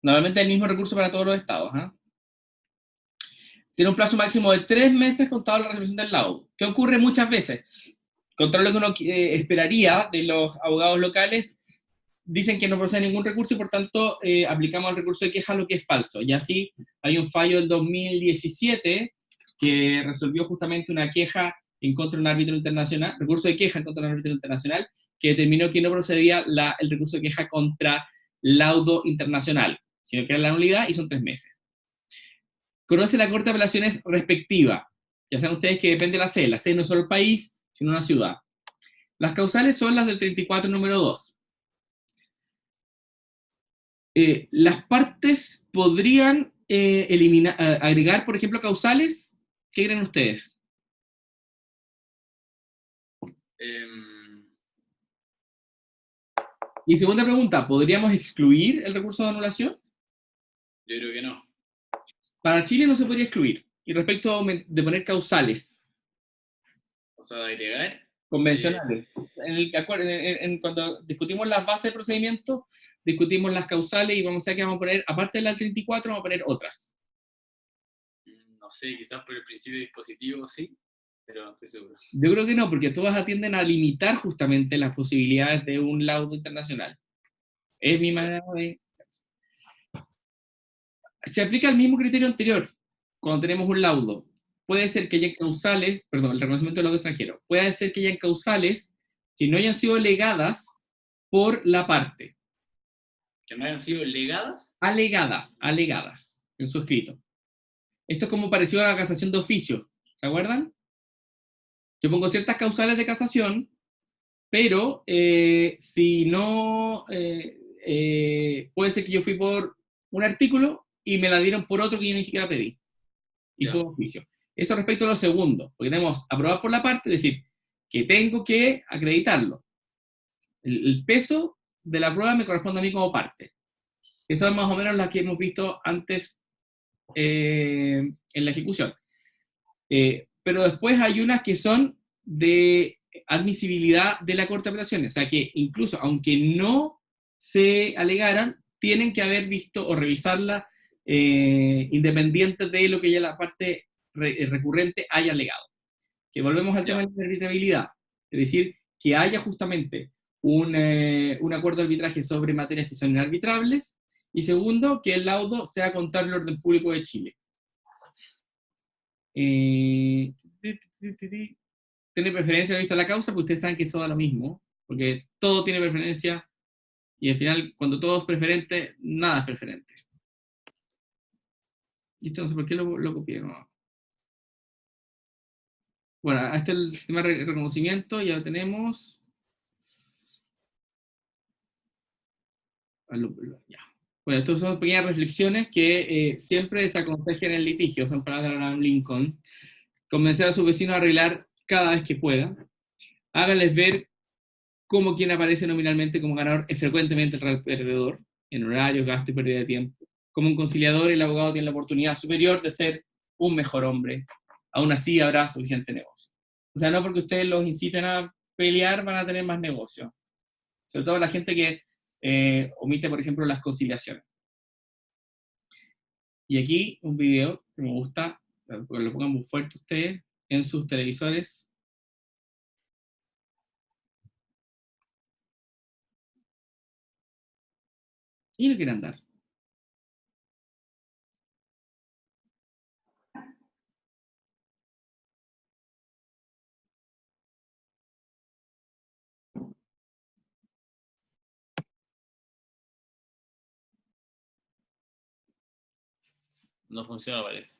Normalmente el mismo recurso para todos los estados. Tiene un plazo máximo de 3 meses contado la resolución del laudo. ¿Qué ocurre muchas veces? Contra lo que uno esperaría de los abogados locales, dicen que no procede ningún recurso y por tanto aplicamos el recurso de queja, lo que es falso. Y así hay un fallo del 2017 que resolvió justamente una queja en contra de un árbitro internacional, recurso de queja en contra de un árbitro internacional, que determinó que no procedía el recurso de queja contra laudo internacional, sino que era la nulidad y son 3 meses. Conoce la Corte de Apelaciones respectiva. Ya saben ustedes que depende de la sede. La sede no es solo el país, sino una ciudad. Las causales son las del 34 número 2. Las partes podrían agregar, por ejemplo, causales. ¿Qué creen ustedes? Y segunda pregunta, ¿podríamos excluir el recurso de anulación? Yo creo que no. Para Chile no se podría excluir. Y respecto de poner causales. O sea, de agregar. convencionales. Cuando discutimos las bases del procedimiento, discutimos las causales y vamos a ver que vamos a poner, aparte de las 34, vamos a poner otras. No sé, quizás por el principio dispositivo sí, pero no estoy seguro. Yo creo que no, porque todas atienden a limitar justamente las posibilidades de un laudo internacional. Es mi manera de... Se aplica el mismo criterio anterior cuando tenemos un laudo. Puede ser que haya causales, perdón, el reconocimiento del laudo extranjero, puede ser que haya causales que no hayan sido legadas por la parte. ¿Que no hayan sido legadas? Alegadas en su escrito. Esto es como parecido a la casación de oficio, ¿se acuerdan? Yo pongo ciertas causales de casación, pero si no, puede ser que yo fui por un artículo y me la dieron por otro que yo ni siquiera pedí. Y fue oficio. Eso respecto a lo segundo, porque tenemos aprobar por la parte, es decir, que tengo que acreditarlo. El peso de la prueba me corresponde a mí como parte. Eso es más o menos la que hemos visto antes en la ejecución. Pero después hay unas que son de admisibilidad de la Corte de Apelaciones, o sea que incluso aunque no se alegaran, tienen que haber visto o revisarla independiente de lo que ya la parte recurrente haya alegado. Que volvemos al tema de la arbitrabilidad, es decir, que haya justamente un acuerdo de arbitraje sobre materias que son inarbitrables, y segundo, que el laudo sea contrario al orden público de Chile. Tiene preferencia vista la causa, porque ustedes saben que eso da lo mismo, porque todo tiene preferencia, y al final, cuando todo es preferente, nada es preferente. Y esto no sé por qué lo copié, ¿no? Bueno, este es el sistema de reconocimiento, ya lo tenemos. Ya. Bueno, estas son pequeñas reflexiones que siempre se aconsejan en el litigio, son palabras de Abraham Lincoln. Convencer a su vecino a arreglar cada vez que pueda. Háganles ver cómo quien aparece nominalmente como ganador es frecuentemente el real perdedor, en horarios, gasto y pérdida de tiempo. Como un conciliador, el abogado tiene la oportunidad superior de ser un mejor hombre. Aún así habrá suficiente negocio. O sea, no porque ustedes los inciten a pelear van a tener más negocio. Sobre todo la gente que omite, por ejemplo, las conciliaciones. Y aquí un video que me gusta, porque lo pongan muy fuerte ustedes en sus televisores. Y no quiere andar. No funciona, parece.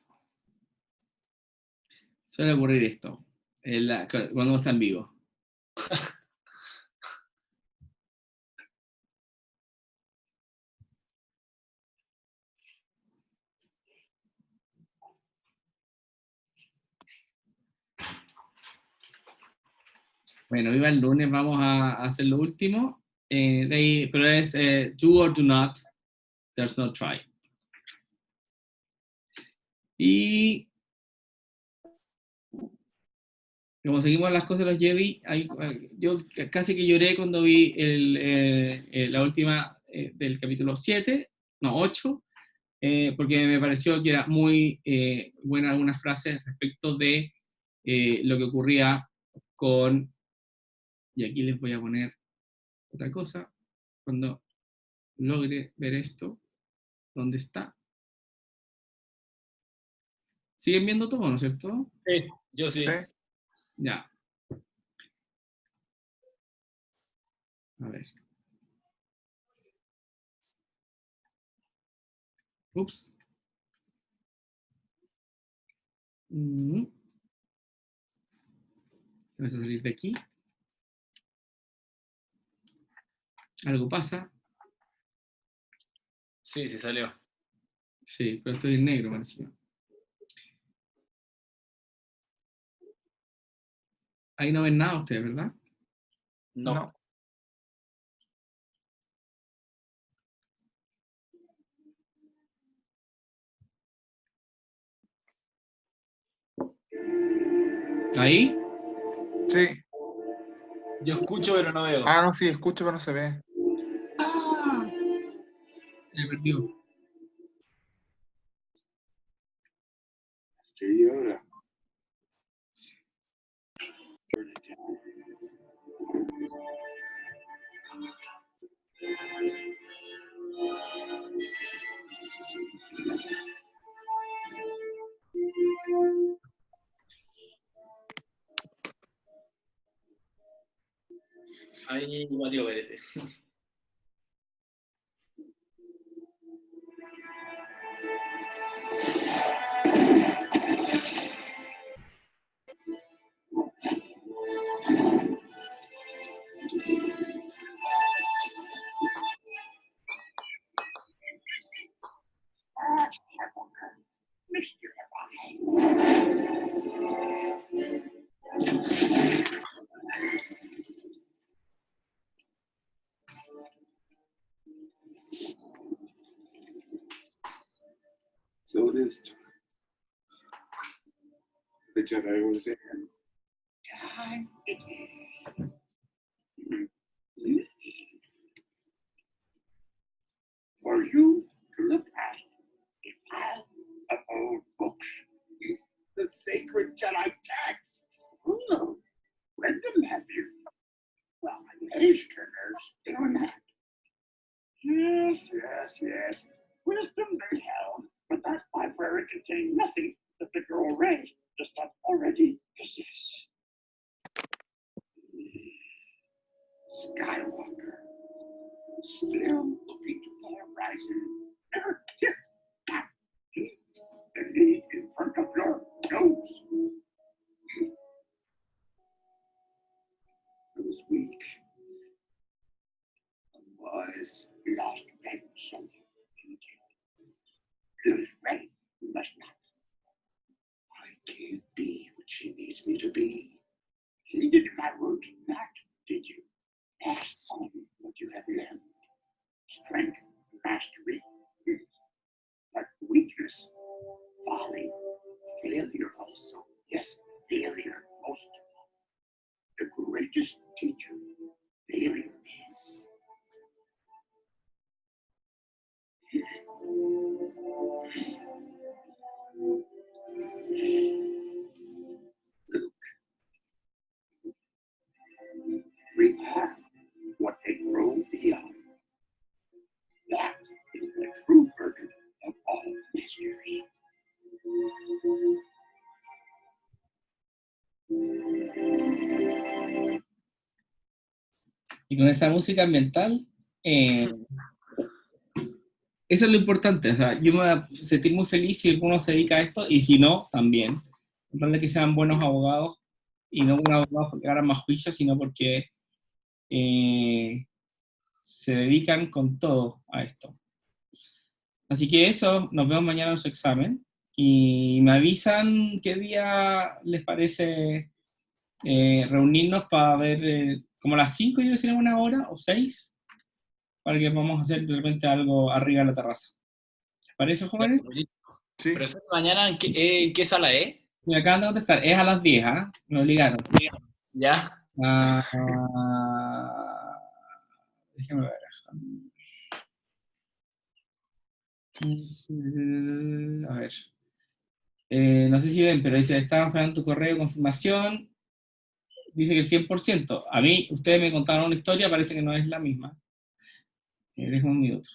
Suele ocurrir esto, cuando uno está en vivo. Bueno, viva el lunes, vamos a hacer lo último, pero es do or do not, there's no try. Y como seguimos las cosas de los Jedi, yo casi que lloré cuando vi la última del capítulo 7, no, 8, porque me pareció que era muy buena algunas frases respecto de lo que ocurría con, y aquí les voy a poner otra cosa, cuando logre ver esto, ¿dónde está? ¿Siguen viendo todo, no es cierto? Sí, yo sí. Sí. Ya. A ver. Ups. Vamos a salir de aquí. Algo pasa. Sí, sí salió. Sí, pero estoy en negro, encima. Ahí no ven nada ustedes, ¿verdad? No. Ahí. Sí. Yo escucho, pero no veo. Ah, no, sí, escucho, pero no se ve. ¡Ah! Se me perdió. Estoy ahora. Ahí Mateo parece. So it is time. The Jedi was there. Time it is. For you to look at a pile of old books. The sacred Jedi texts. Oh, read them, have you? Well, page turners doing that. Yes. Wisdom they held, but that library contained nothing that the girl read does not already possess. Skywalker, still looking to the horizon. The lead in front of your nose. I was weak. Was lost men so lose Rey, you must not. I can't be what she needs me to be. Heeded my words not, did you? Ask on what you have learned. Strength, mastery, but weakness, folly, failure also. Yes, failure most of all. The greatest teacher, failure is. Luke, we are what they grow beyond. That is the true burden of all masters. Y con esa música ambiental, eso es lo importante. O sea, yo me voy a sentir muy feliz si alguno se dedica a esto, y si no, también. Importante que sean buenos abogados, y no buenos abogados porque hagan más juicios, sino porque se dedican con todo a esto. Así que eso, nos vemos mañana en su examen, y me avisan qué día les parece reunirnos para ver, como a las 5 yo creo que sería una hora, o 6, para que vamos a hacer de repente algo arriba de la terraza. ¿Les parece, jóvenes? Sí. Pero eso mañana, ¿en qué sala es? Me acaban de contestar, es a las 10, ¿ah? Me obligaron. Ya. Déjame ver. A ver. No sé si ven, pero dice, estaban esperando tu correo de confirmación. Dice que el 100%. A mí, ustedes me contaron una historia, parece que no es la misma. Déjenme un minuto.